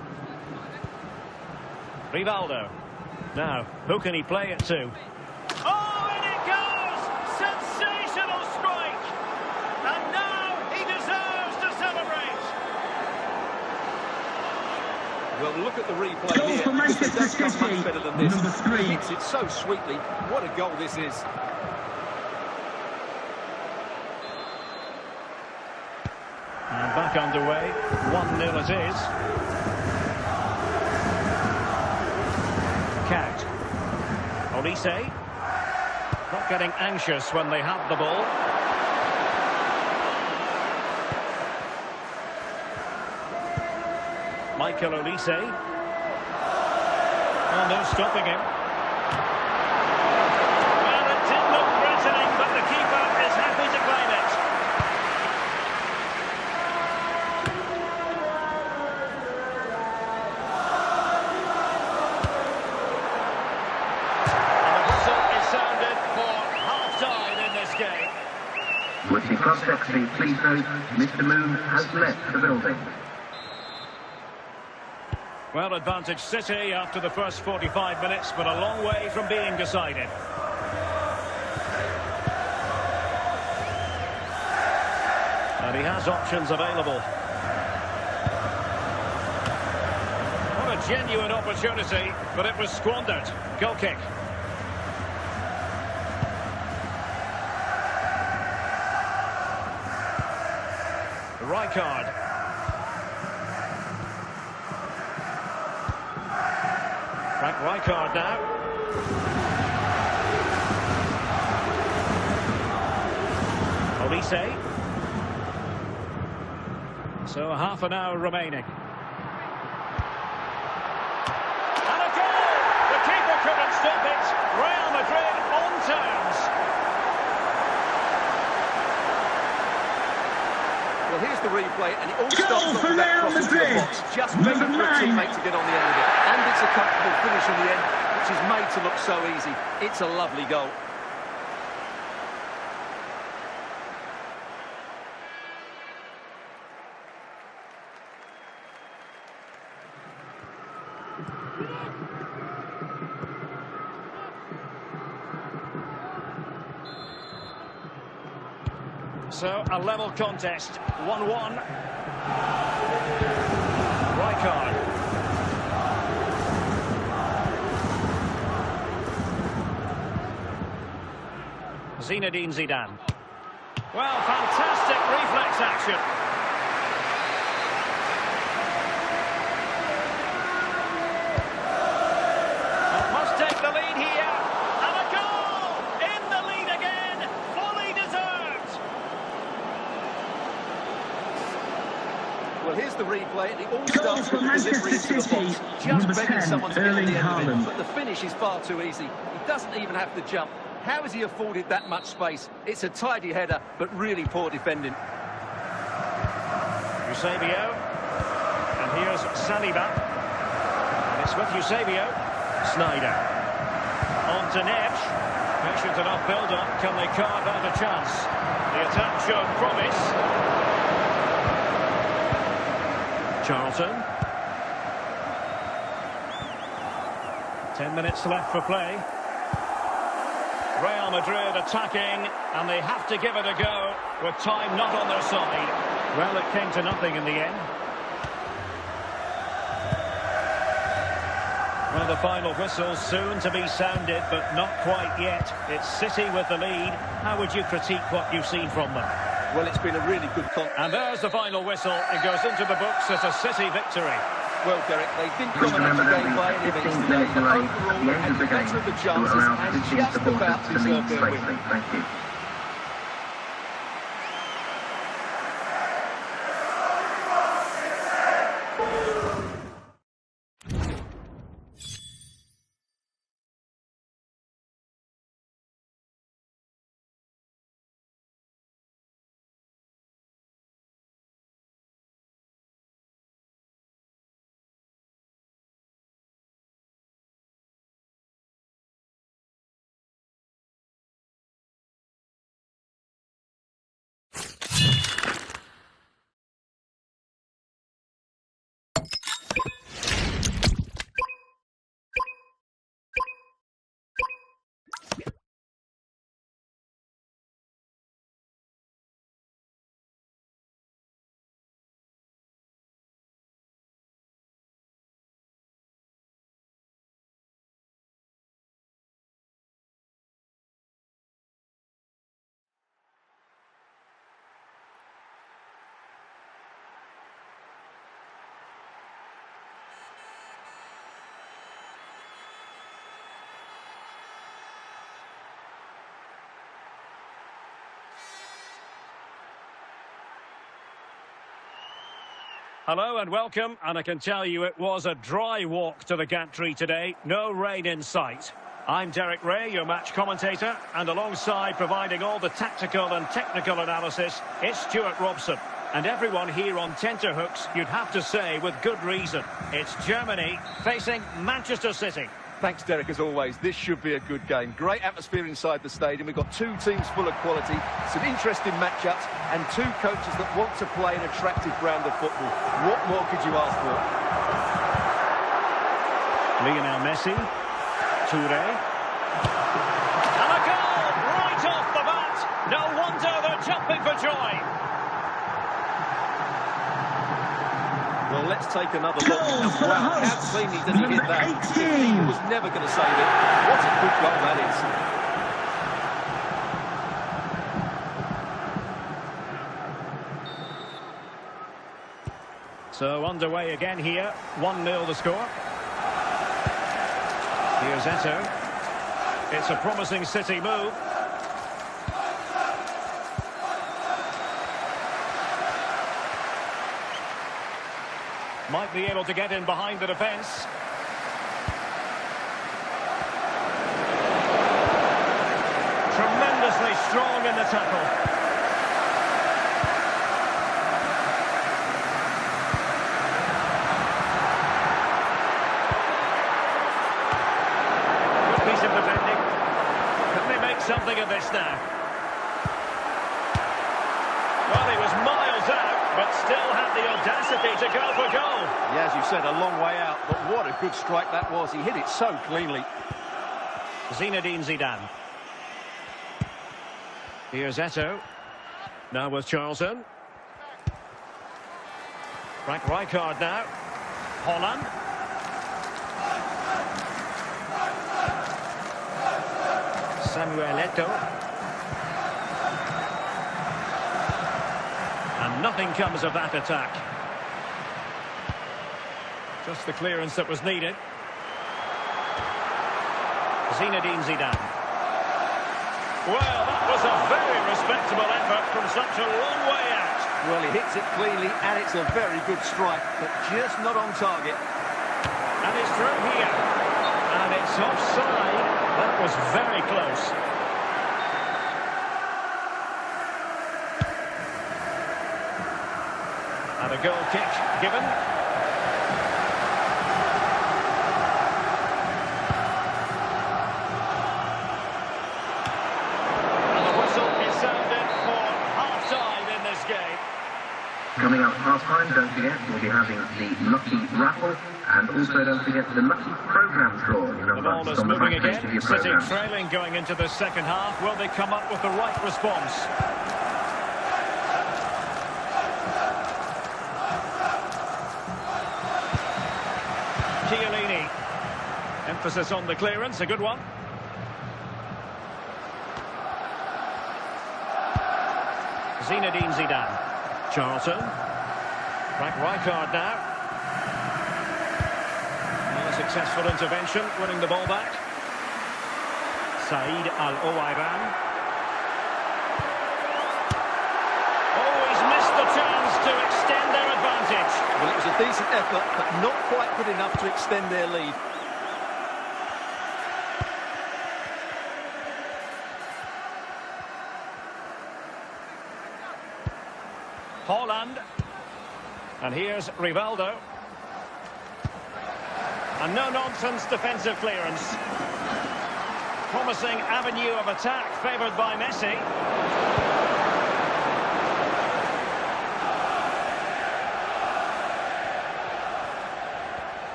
Rivaldo. Now, who can he play it to? Oh, and it goes! Sensational strike! And now he deserves to celebrate! Well, look at the replay Goal here. for Manchester It does come City, much better than this. number 3. He hits it so sweetly. What a goal this is. And back underway. 1-0 it is. Cat. Olise. Not getting anxious when they have the ball. Michael Olise. Oh, no stopping him. Well, it did look threatening, but the keeper is happy to claim it. Would the cross-secretary please note Mr. Moon has left the building. Well, advantage City after the first 45 minutes, but a long way from being decided. And he has options available. What a genuine opportunity, but it was squandered. Goal kick. Rijkaard. Frank Rijkaard now. Olise. So half an hour remaining. And a goal! The keeper couldn't stop it. Real Madrid on terms. Well, here's the replay, and it all starts off with that cross into the box. Just waiting for a teammate to get on the end of it. And it's a comfortable finish in the end, which is made to look so easy. It's a lovely goal. So, a level contest, 1-1. Rijkaard. Zinedine Zidane. Well, fantastic reflex action. Must take the lead here. And a goal! In the lead again. Fully deserved. Well, here's the replay, and it all Goal starts for with the delivery Manchester into the City, box. number Just begging 10, someone to get to the end of Haaland. it, but the finish is far too easy. He doesn't even have to jump. How has he afforded that much space? It's a tidy header, but really poor defending. Eusebio. And here's Saliba. And it's with Eusebio. Snyder. On to Neves. Patient enough build-up. Can they carve out a chance? The attack showed promise. Charlton. 10 minutes left for play. Real Madrid attacking, and they have to give it a go with time not on their side. Well, it came to nothing in the end. Well, the final whistle soon to be sounded, but not quite yet. It's City with the lead. How would you critique what you've seen from them? Well, it's been a really good And there's the final whistle. It goes into the books as a City victory. Well, Derek, they didn't Please dominate remember the game by that any the means 15 today, minute but delay overall at the they end had of the the game better of the to chances allow and visiting just supporters about to leave deserved their win. safely. Thank you. Hello and welcome, and I can tell you it was a dry walk to the gantry today. No rain in sight. I'm Derek Ray, your match commentator, and alongside providing all the tactical and technical analysis, it's Stuart Robson. And everyone here on tenterhooks, you'd have to say with good reason. It's Germany facing Manchester City. Thanks, Derek, as always. This should be a good game. Great atmosphere inside the stadium. We've got two teams full of quality, some interesting matchups, and two coaches that want to play an attractive brand of football. What more could you ask for? Lionel Messi. Touré. And a goal right off the bat. No wonder they're jumping for joy. Well, let's take another look. Wow, how cleanly did he hit that? The keeper was never going to save it. What a good goal that is. So underway again here. 1-0 the score. Here's Eto'o. It's a promising City move. Might be able to get in behind the defence. Tremendously strong in the tackle. Good piece of defending. Can they make something of this now? Well, he was miles out, but still had the audacity to go for goal. Yeah, as you said, a long way out, but what a good strike that was. He hit it so cleanly. Zinedine Zidane. Here's Eto'o. Now with Charlton. Frank Rijkaard now. Holland. Samuel Eto'o. And nothing comes of that attack. Just the clearance that was needed. Zinedine Zidane. Well, that was a very respectable effort from such a long way out. Well, he hits it cleanly, and it's a very good strike, but just not on target. And it's through here. And it's offside. That was very close. And a goal kick given. And the whistle is sounded for half-time in this game. Coming up half-time, don't forget, we'll be having the lucky raffle, and also don't forget the lucky programme draw. The ball is moving again. City trailing going into the second half. Will they come up with the right response? DeinyG. Emphasis on the clearance, a good one. Zinedine Zidane. Charlton. Frank Rijkaard now. And a successful intervention, winning the ball back. Saïd Al-Owairan. Oh, he's missed the chance to extend their advantage. Well, it was a decent effort, but not quite good enough to extend their lead. Haaland. And here's Rivaldo. And no-nonsense defensive clearance. Promising avenue of attack favoured by Messi.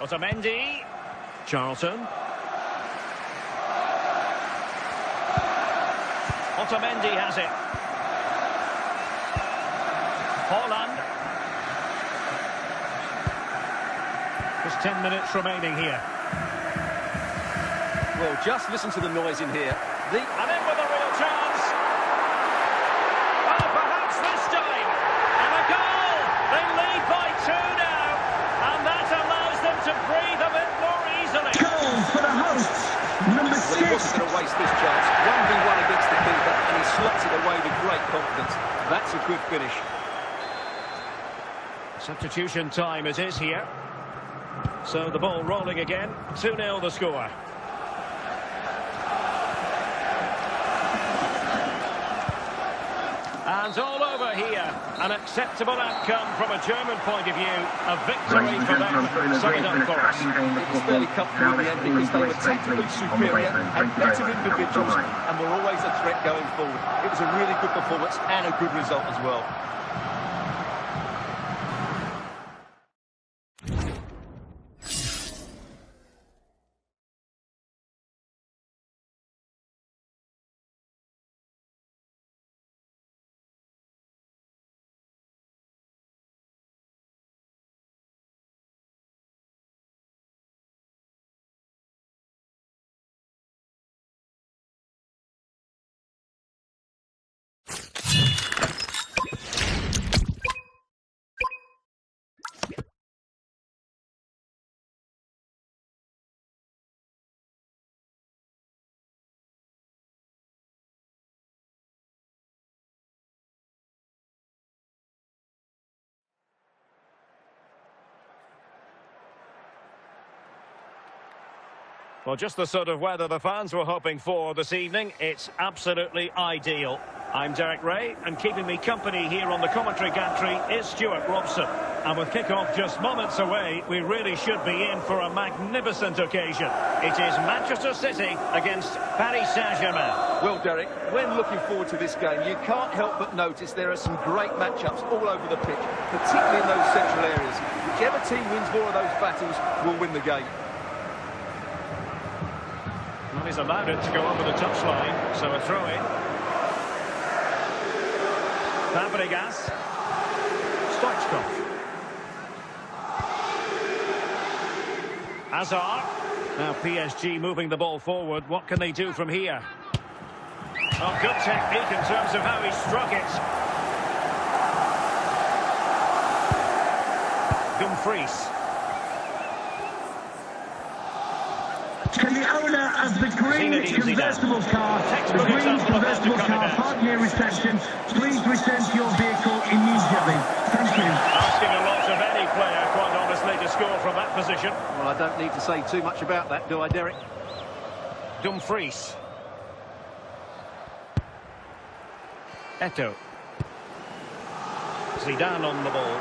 Otamendi. Charlton. Otamendi has it. Haaland. Just 10 minutes remaining here. Well, just listen to the noise in here. And in with a real chance. Oh, perhaps this time. And a goal. They lead by 2 now. And that allows them to breathe a bit more easily. Goal for the hosts. Number 6. Well, he wasn't going to waste this chance. 1v1 against the keeper, and he slots it away with great confidence. That's a good finish. Substitution time it is here. So the ball rolling again. 2-0 the score. And all over here. An acceptable outcome from a German point of view. A victory for them. Summed up for us. It was fairly comfortable in the end because they were tactically superior, had better individuals, and were always a threat going forward. It was a really good performance and a good result as well. Well, just the sort of weather the fans were hoping for this evening. It's absolutely ideal. I'm Derek Ray, and keeping me company here on the commentary gantry is Stuart Robson. And with kick-off just moments away, we really should be in for a magnificent occasion. It is Manchester City against Paris Saint-Germain. Well, Derek, when looking forward to this game, you can't help but notice there are some great matchups all over the pitch, particularly in those central areas. Whichever team wins more of those battles will win the game. Well, he's allowed it to go over the touchline, so a throw-in. Fabregas. Stoichkov. Hazard. Now PSG moving the ball forward. What can they do from here? Oh, good technique in terms of how he struck it. Dumfries. To the owner of the green convertible car, the green convertible car, park near reception. Please return to your vehicle immediately. Thank you. Asking a lot of any player, quite honestly, to score from that position. Well, I don't need to say too much about that, do I, Derek? Dumfries. Eto'o. Zidane on the ball.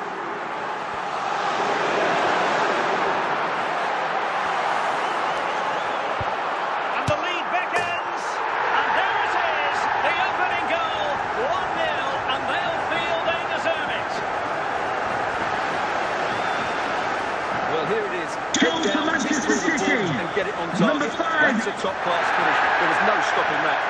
And the lead beckons. And there it is, the opening goal. 1-0, and they'll feel they deserve it. Well, here it is. Goal for Manchester City. And get it on target. Number 5. That's a top-class finish. There was no stopping that.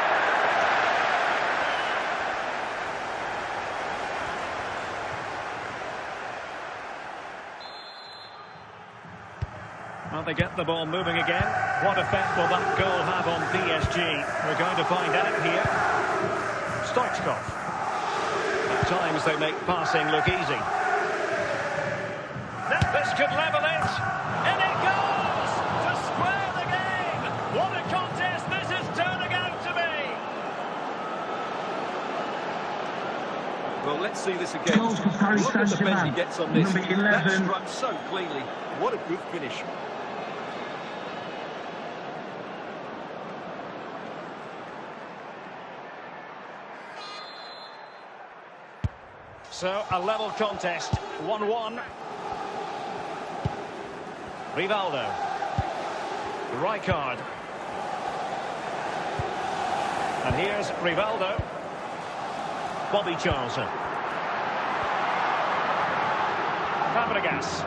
Well, they get the ball moving again. What effect will that goal have on PSG? We're going to find out here. Stoichkov. At times they make passing look easy. This could level it. And it goes to square the game. What a contest this is turning out to be. Well, let's see this again. Goal for Paris Look at the bend he Saint-Germain. gets on this. Number That 11. struck so cleanly. What a good finish. So, a level contest, 1-1. Rivaldo. Rijkaard. And here's Rivaldo. Bobby Charlton. Fabregas.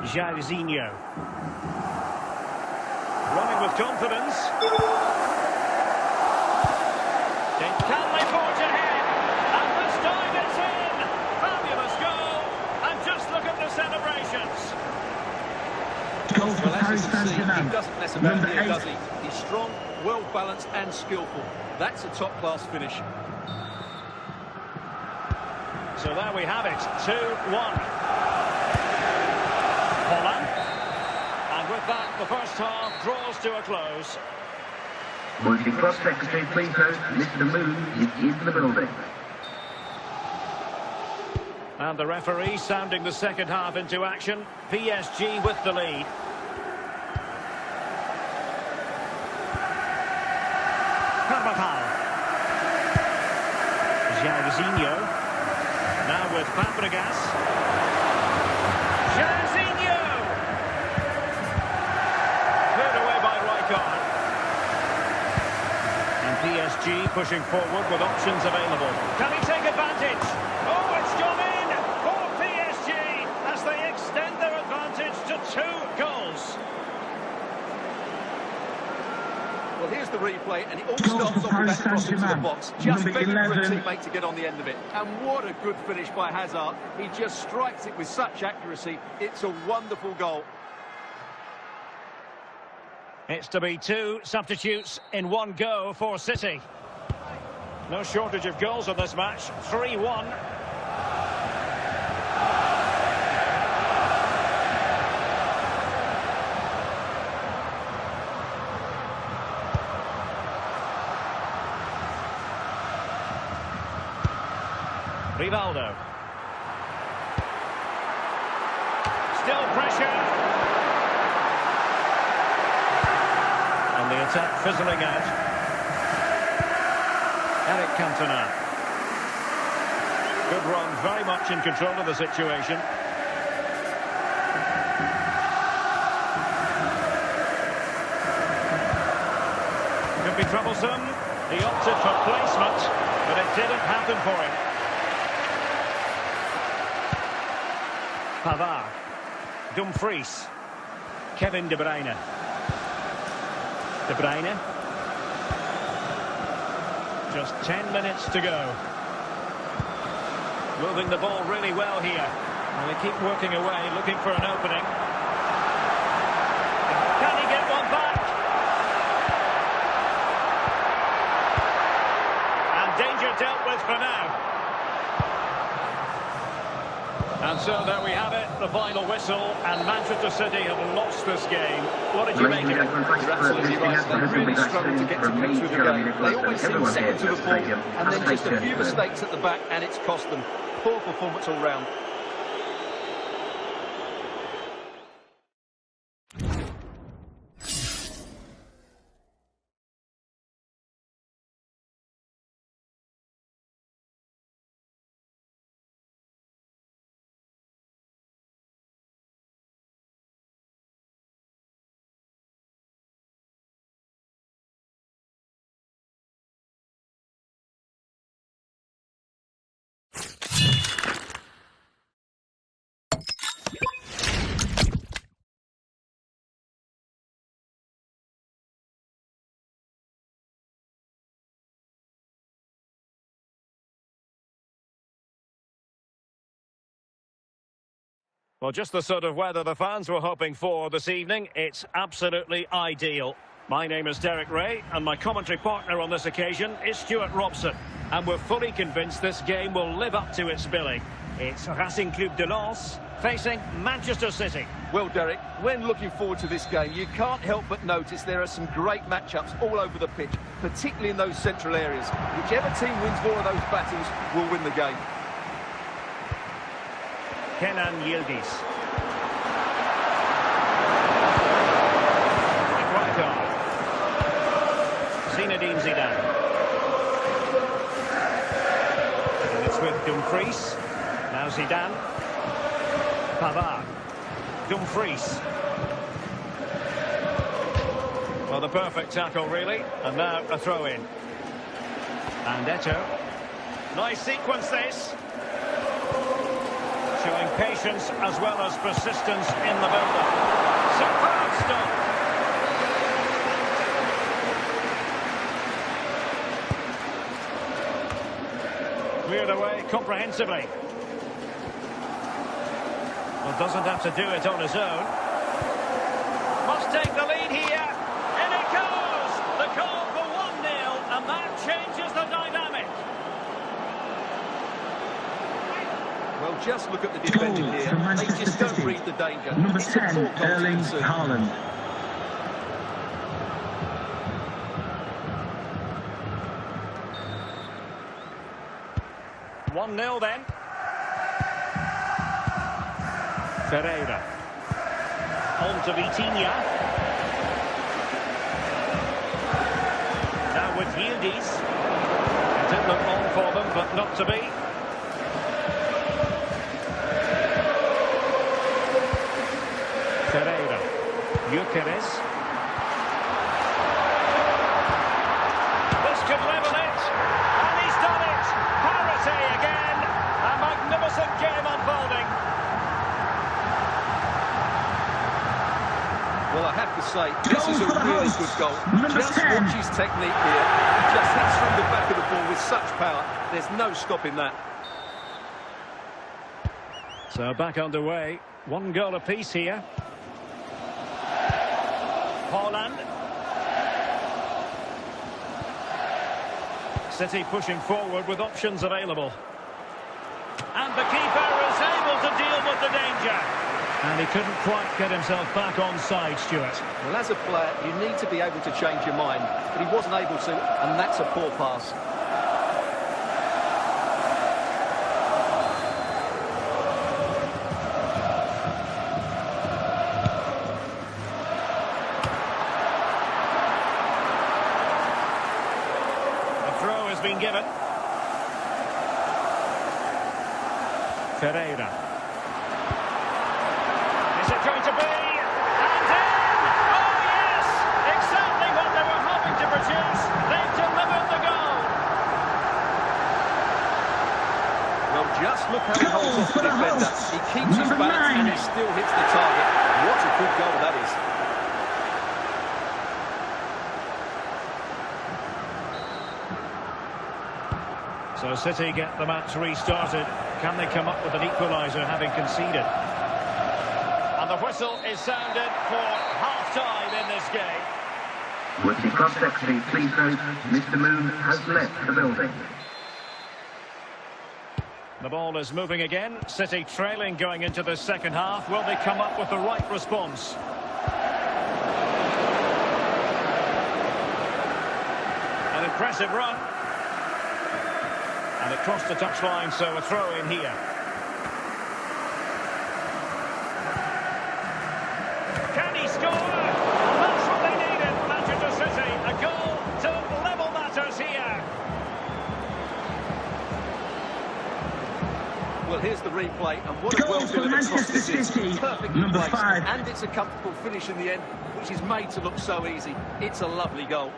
Jairzinho. Running with confidence. Can they forge ahead? And this time it's in! Fabulous goal! And just look at the celebrations. Goal for Well, as Paris you can see, Saint-Germain. he doesn't mess about Number here, 8. does he? He's strong, well-balanced and skillful. That's a top-class finish. So there we have it, 2-1. Holland. And with that, the first half draws to a close. Would the Cross Secretary please host Mr. Moon is in the building. And the referee sounding the second half into action. PSG with the lead. Carvajal. Jairzinho. Now with Fabregas. Jairzinho! Cleared away by Rijkaard. And PSG pushing forward with options available. Can he take advantage? Oh, it's gone in for PSG as they extend their advantage to 2 goals. Well, here's the replay, and it all Goal starts for off with Paris that cross into the Saint-Germain. box. Just Number begging for a 11. teammate to get on the end of it. And what a good finish by Hazard. He just strikes it with such accuracy. It's a wonderful goal. It's to be 2 substitutes in 1 go for City. No shortage of goals in this match. 3-1. Rivaldo. Still pressure. And the attack fizzling out. Eric Cantona. Good run, very much in control of the situation. Could be troublesome. He opted for placement, but it didn't happen for him. Pavard. Dumfries. Kevin De Bruyne. De Bruyne. Just 10 minutes to go. Moving the ball really well here. And they keep working away, looking for an opening. Can he get one back? And danger dealt with for now. And so there we have it, the final whistle, and Manchester City have lost this game. What did you make of it? You're absolutely right. They really struggled to get to grips with the game. They always seem second to the ball, and then just a few mistakes at the back, and it's cost them. Poor performance all round. Well, just the sort of weather the fans were hoping for this evening. It's absolutely ideal. My name is Derek Ray, and my commentary partner on this occasion is Stuart Robson. And we're fully convinced this game will live up to its billing. It's Racing Club de Lens facing Manchester City. Well, Derek, when looking forward to this game, you can't help but notice there are some great matchups all over the pitch, particularly in those central areas. Whichever team wins more of those battles will win the game. Kenan Yildiz. Zidane. And it's with Dumfries. Now Zidane. Pavard. Dumfries. Well, the perfect tackle, really. And now a throw-in. And Eto. Nice sequence, this. Showing patience as well as persistence in the build-up. Superb stop. Cleared away comprehensively. Well, doesn't have to do it on his own. Must take the lead here. And it goes! The goal for 1-0, and that changes the dynamic. Well, just look at the defending here. They just don't breathe the danger. Number It's 10, a poor goal to Erling concede. Haaland. One 1-0 then. Ferreira. On to Vitinha. Now with Yildiz. It did look on for them, but not to be. Ferreira. Gyökeres. This could level it. And he's done it. Parity again. A magnificent game unfolding. Well, I have to say, this is a really good goal. Just 10. watch his technique here. He just hits through the back of the ball with such power. There's no stopping that. So back underway. 1 goal apiece here. Haaland. City pushing forward with options available. And the keeper is able to deal with the danger. And he couldn't quite get himself back on side, Stuart. Well, as a player, you need to be able to change your mind. But he wasn't able to, and that's a poor pass. Been given. Ferreira. Is it going to be? And in! Oh yes! Exactly what they were hoping to produce. They've delivered the goal. Well, just look how he holds off the defender. He keeps his balance and he still hits the target. What a good goal that is. So City get the match restarted. Can they come up with an equaliser having conceded? And the whistle is sounded for half-time in this game. With the cross-secretary, please note, Mr. Moon has left the building. The ball is moving again. City trailing going into the second half. Will they come up with the right response? An impressive run. And it crossed the touchline, so a throw in here. Can he score? That's what they needed, Manchester City. A goal to level matters here. Well, here's the replay, and what a well-delivered cross this is. Perfectly number placed, 5. and it's a comfortable finish in the end, which is made to look so easy. It's a lovely goal.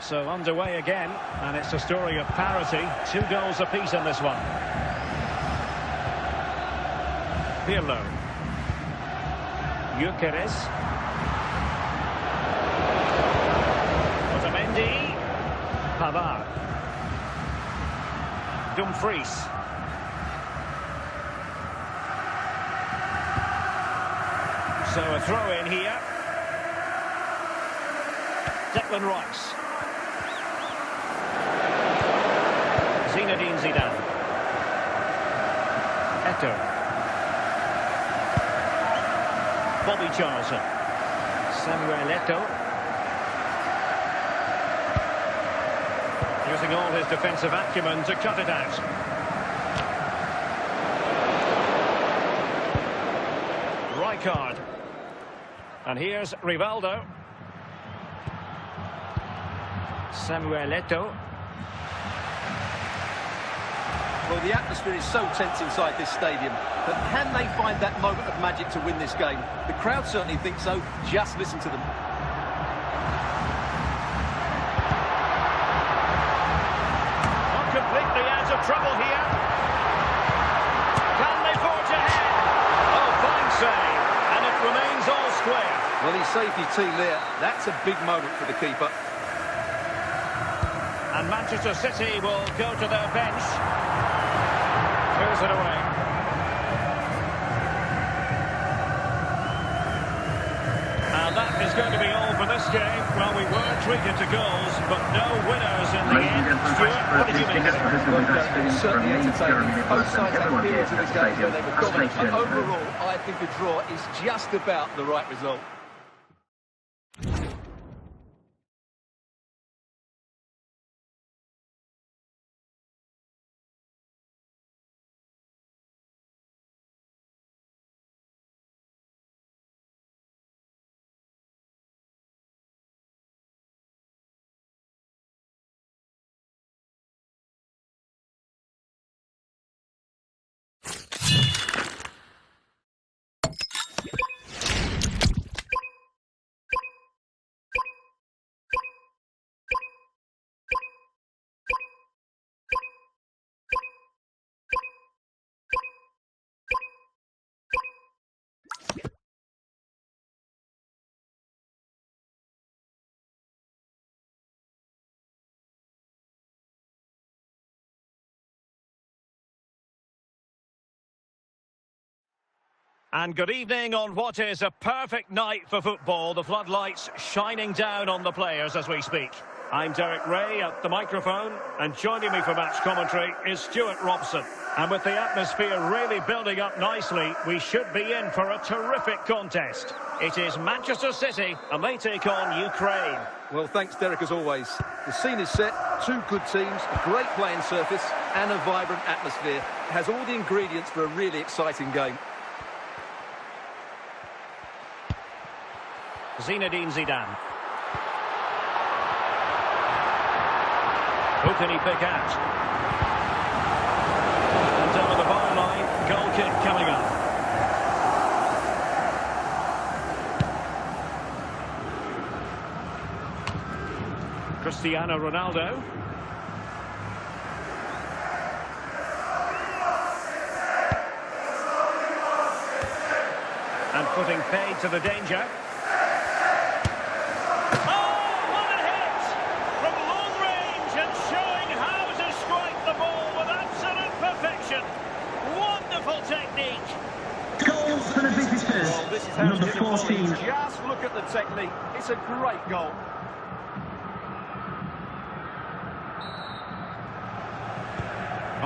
So underway again, and it's a story of parity. 2 goals apiece in this one. Pirlo. Gyökeres. Otamendi. Pavard. Dumfries. So a throw in here. Declan Rice. Zidane. Eto'o. Bobby Charlton. Samuel Eto'o. Using all his defensive acumen to cut it out. Rijkaard. And here's Rivaldo. Samuel Eto'o. Well, the atmosphere is so tense inside this stadium, but can they find that moment of magic to win this game? The crowd certainly think so. Just listen to them. Not completely out of trouble here. Can they forge ahead? Oh, fine save. And it remains all square. Well, he saved his team there. That's a big moment for the keeper. And Manchester City will go to their bench. Clears it away. And that is going to be all for this game. Well, we were treated to goals, but no winners in the end. Stuart, what did you make of it? Well, certainly entertaining. Both sides had periods of the game where they were dominant. But overall, I think a draw is just about the right result. And good evening on what is a perfect night for football. The floodlights shining down on the players as we speak. I'm Derek Ray at the microphone, and joining me for match commentary is Stuart Robson. And with the atmosphere really building up nicely, we should be in for a terrific contest. It is Manchester City, and they take on Ukraine. Well, thanks, Derek, as always. The scene is set, 2 good teams, a great playing surface, and a vibrant atmosphere. It has all the ingredients for a really exciting game. Zinedine Zidane. Who can he pick out? And over the byline, goal kick coming up. Cristiano Ronaldo. And putting paid to the danger. Well, this is how number 14. Just look at the technique. It's a great goal.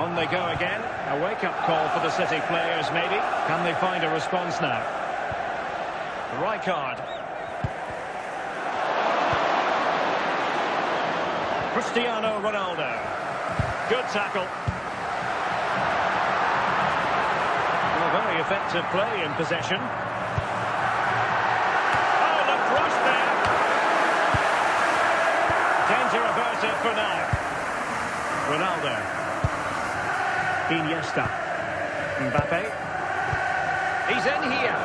On they go again. A wake-up call for the City players, maybe. Can they find a response now? Rijkaard. Cristiano Ronaldo. Good tackle. Well, very effective play in possession. Oh, the cross there. Danger averted for now. Ronaldo. Iniesta. Mbappe. He's in here.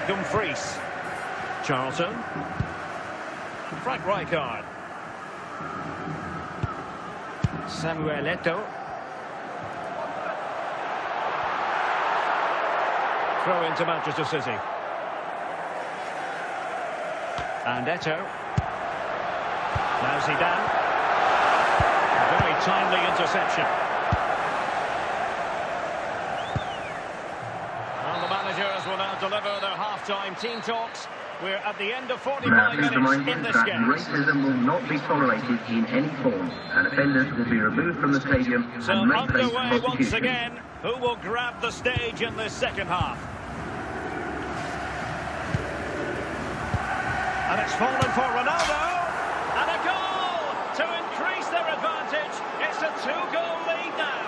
Dumfries. Charlton. Frank Rijkaard. Samuel Eto'o. Throw into Manchester City. And Eto'o. Now Zidane. A very timely interception. And the managers will now deliver their half-time team talks. We're at the end of 45 minutes in this game. Racism will not be tolerated in any form, and offenders will be removed from the stadium So and may face underway once prosecution. again. Who will grab the stage in this second half? And it's fallen for Ronaldo. And a goal to increase their advantage. It's a 2-goal lead now.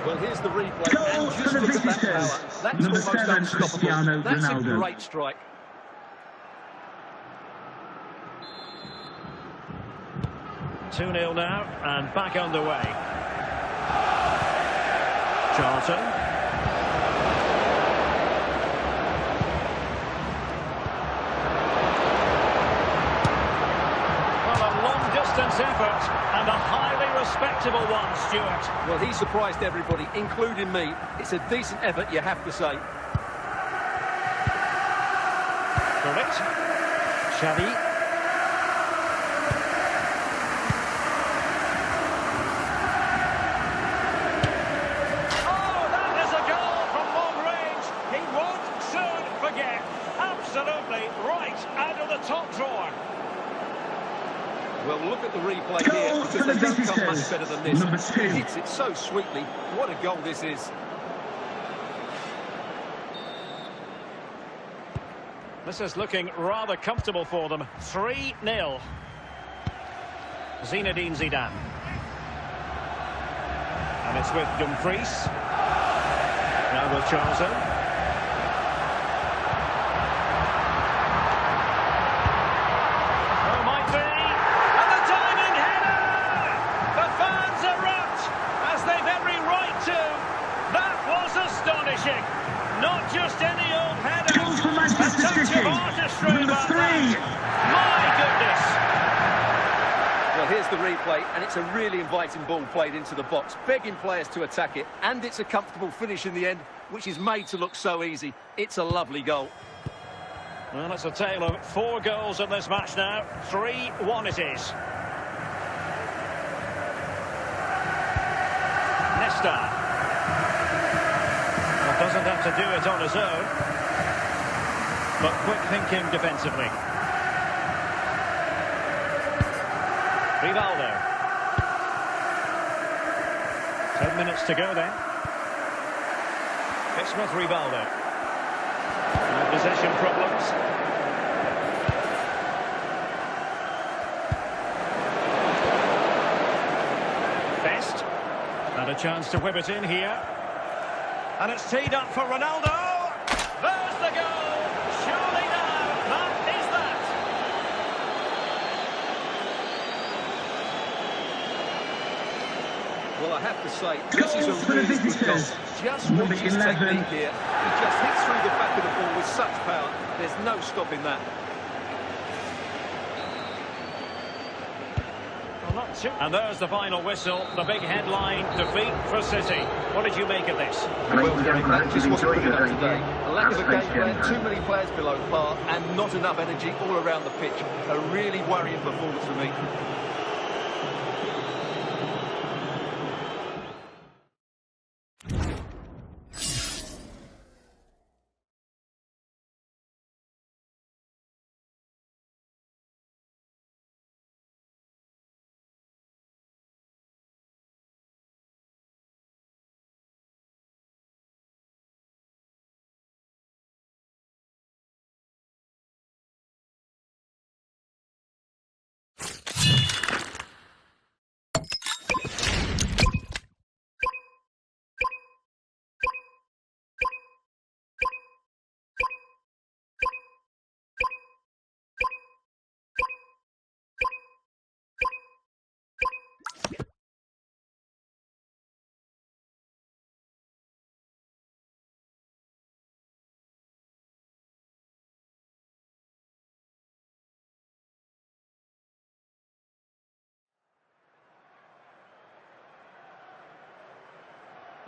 Well, here's the replay. Goal And for just the look at that visitors. power. That's Number almost 7, unstoppable. Cristiano That's a Ronaldo. great strike. Two 2-0 now, and back underway. Charlton. Well, a long-distance effort, and a highly respectable one, Stuart. Well, he surprised everybody, including me. It's a decent effort, you have to say. Correct. Xavi. Absolutely right out of the top drawer. Well, look at the replay here, because they don't come much better than this. Number 2. He hits it so sweetly. What a goal this is. This is looking rather comfortable for them. 3-0. Zinedine Zidane. And it's with Dumfries. Now with Charlton. Not just any old header. Goals for Manchester City. Number 3. My goodness. Well, here's the replay, and it's a really inviting ball played into the box, begging players to attack it, and it's a comfortable finish in the end, which is made to look so easy. It's a lovely goal. Well, it's a tale of 4 goals in this match now. 3-1 it is. Nesta. Doesn't have to do it on his own, but quick thinking defensively. Rivaldo. 10 minutes to go then. It's with Rivaldo. No possession problems. Best. And a chance to whip it in here. And it's teed up for Ronaldo. There's the goal. Surely now, that is that. Well, I have to say, this is a really good goal. Just Number watch his 11. technique here. He just hits through the back of the ball with such power. There's no stopping that. And there's the final whistle, the big headline, defeat for City. What did you make of this? Well, Derek, that just wasn't good enough today. A lack of a game plan, too many players below par, and not enough energy all around the pitch. A really worrying performance for me.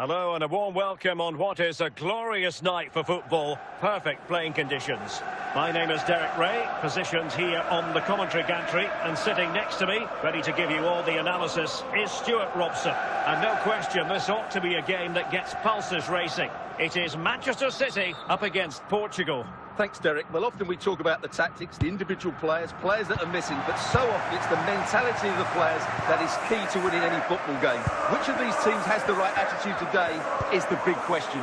Hello and a warm welcome on what is a glorious night for football. Perfect playing conditions. My name is Derek Ray, positioned here on the commentary gantry, and sitting next to me, ready to give you all the analysis, is Stuart Robson. And no question, this ought to be a game that gets pulses racing. It is Manchester City up against Portugal. Thanks, Derek. Well, often we talk about the tactics, the individual players that are missing, but so often it's the mentality of the players that is key to winning any football game. Which of these teams has the right attitude today is the big question.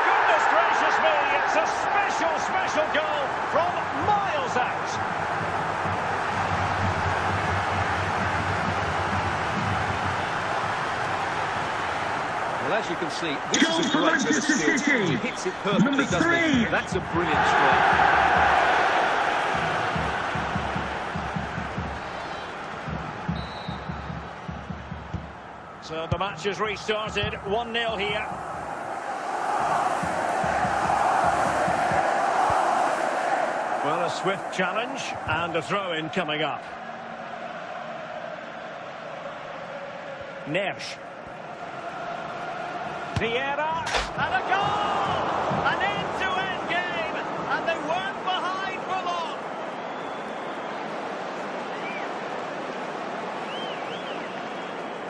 Goodness gracious me, it's a special goal from miles out. Well, as you can see, this is a great bit of skill. He hits it perfectly, doesn't he? That's a brilliant strike. So the match has restarted, 1-0 here. Well, a swift challenge and a throw-in coming up. Neves. Vieira, and a goal! An end-to-end game, and they weren't behind for long.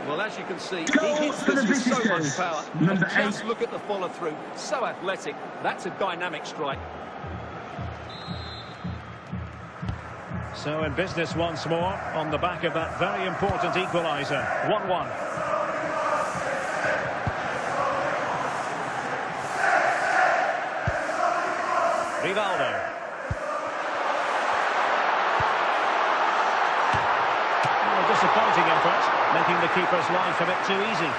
Well, as you can see, he hits this with so much power. And just look at the follow-through. So athletic. That's a dynamic strike. So in business once more, on the back of that very important equaliser. 1-1. Rivaldo. A disappointing effort, making the keeper's life a bit too easy.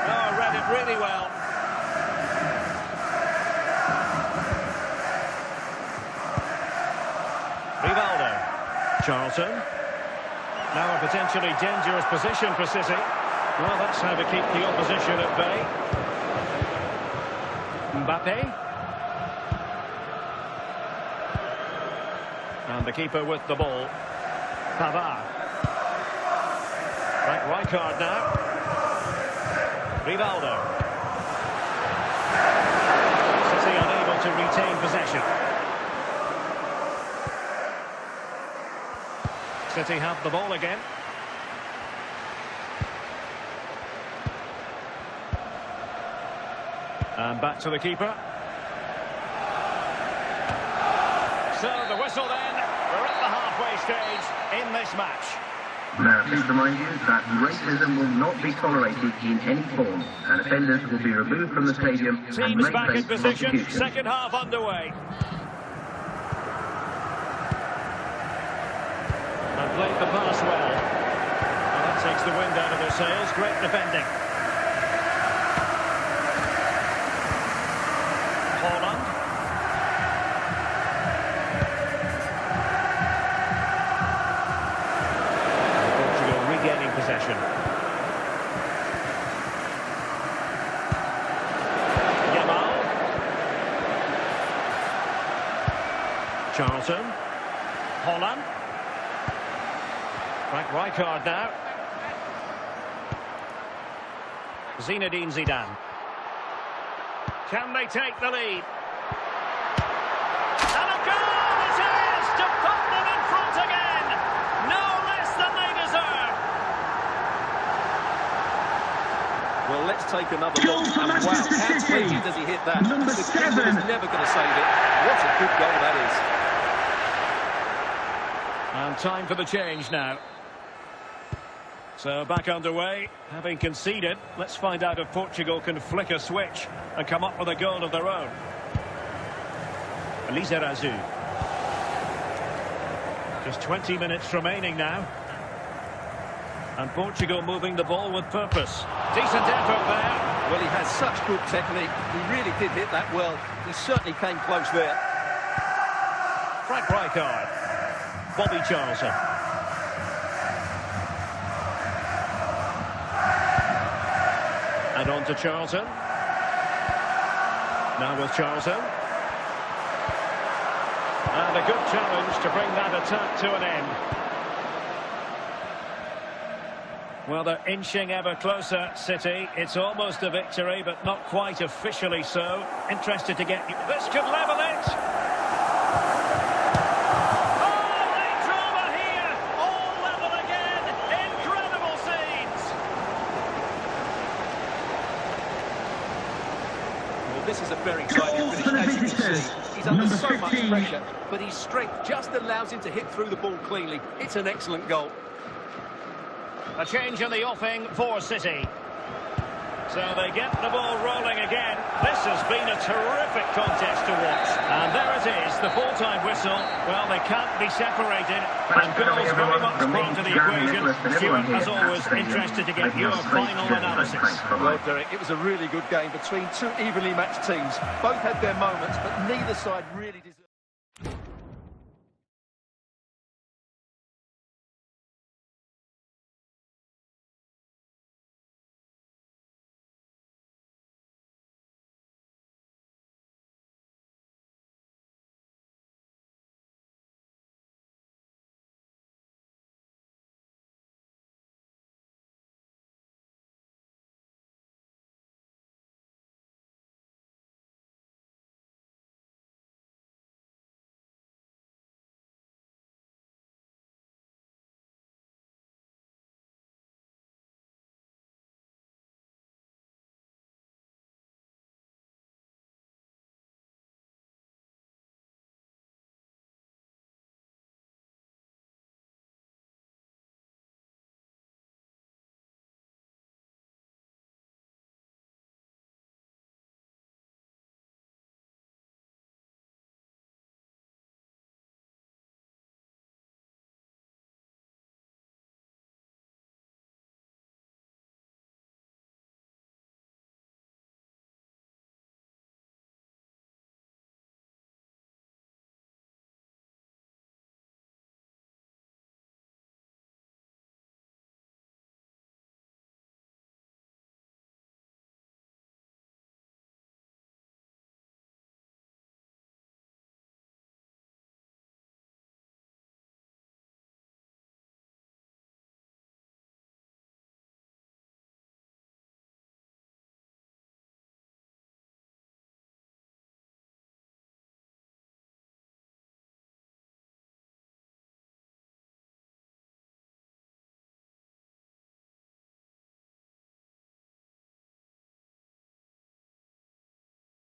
Oh, read it really well. Rivaldo. Charlton. Now a potentially dangerous position for City. Well, that's how to keep the opposition at bay. Mbappe. And the keeper with the ball. Pavard. Right card now. Rivaldo. City unable to retain possession. City have the ball again. And back to the keeper. So the whistle then. We're at the halfway stage in this match. Now, please remind you that racism will not be tolerated in any form, and offenders will be removed from the stadium and Teams may back in face position. prosecution. Second half underway. And played the pass well. And that takes the wind out of their sails. Great defending. Holland. Portugal regaining possession. Yamal. Charlton. Holland. Frank Rijkaard now. Zinedine Zidane. Can they take the lead? And a goal it is to put them in front again. No less than they deserve. Well, let's take another look. And wow, how clean does he hit that? Number the 7. keeper is never going to save it. What a good goal that is. And time for the change now. So back underway, having conceded. Let's find out if Portugal can flick a switch and come up with a goal of their own. Lizarazu. Just 20 minutes remaining now. And Portugal moving the ball with purpose. Decent effort there. Well, he has such good technique. He really did hit that well. He certainly came close there. Frank Rijkaard. Bobby Charlton. And on to Charlton. Now with Charlton. And a good challenge to bring that attack to an end. Well, they're inching ever closer, City. It's almost a victory, but not quite officially so. Interested to get you. This could level it. Oh, late drama here. All level again. Incredible scenes. Well, this is a very exciting finish, as you can see. He's under so much pressure, but his strength just allows him to hit through the ball cleanly. It's an excellent goal. A change in the offing for City. So they get the ball rolling again. This has been a terrific contest to watch. And there it is, the full-time whistle. Well, they can't be separated. And goals very much part of the equation. Stuart, as always, interested to get your final analysis. Well, Derek, it was a really good game between two evenly matched teams. Both had their moments, but neither side really deserved.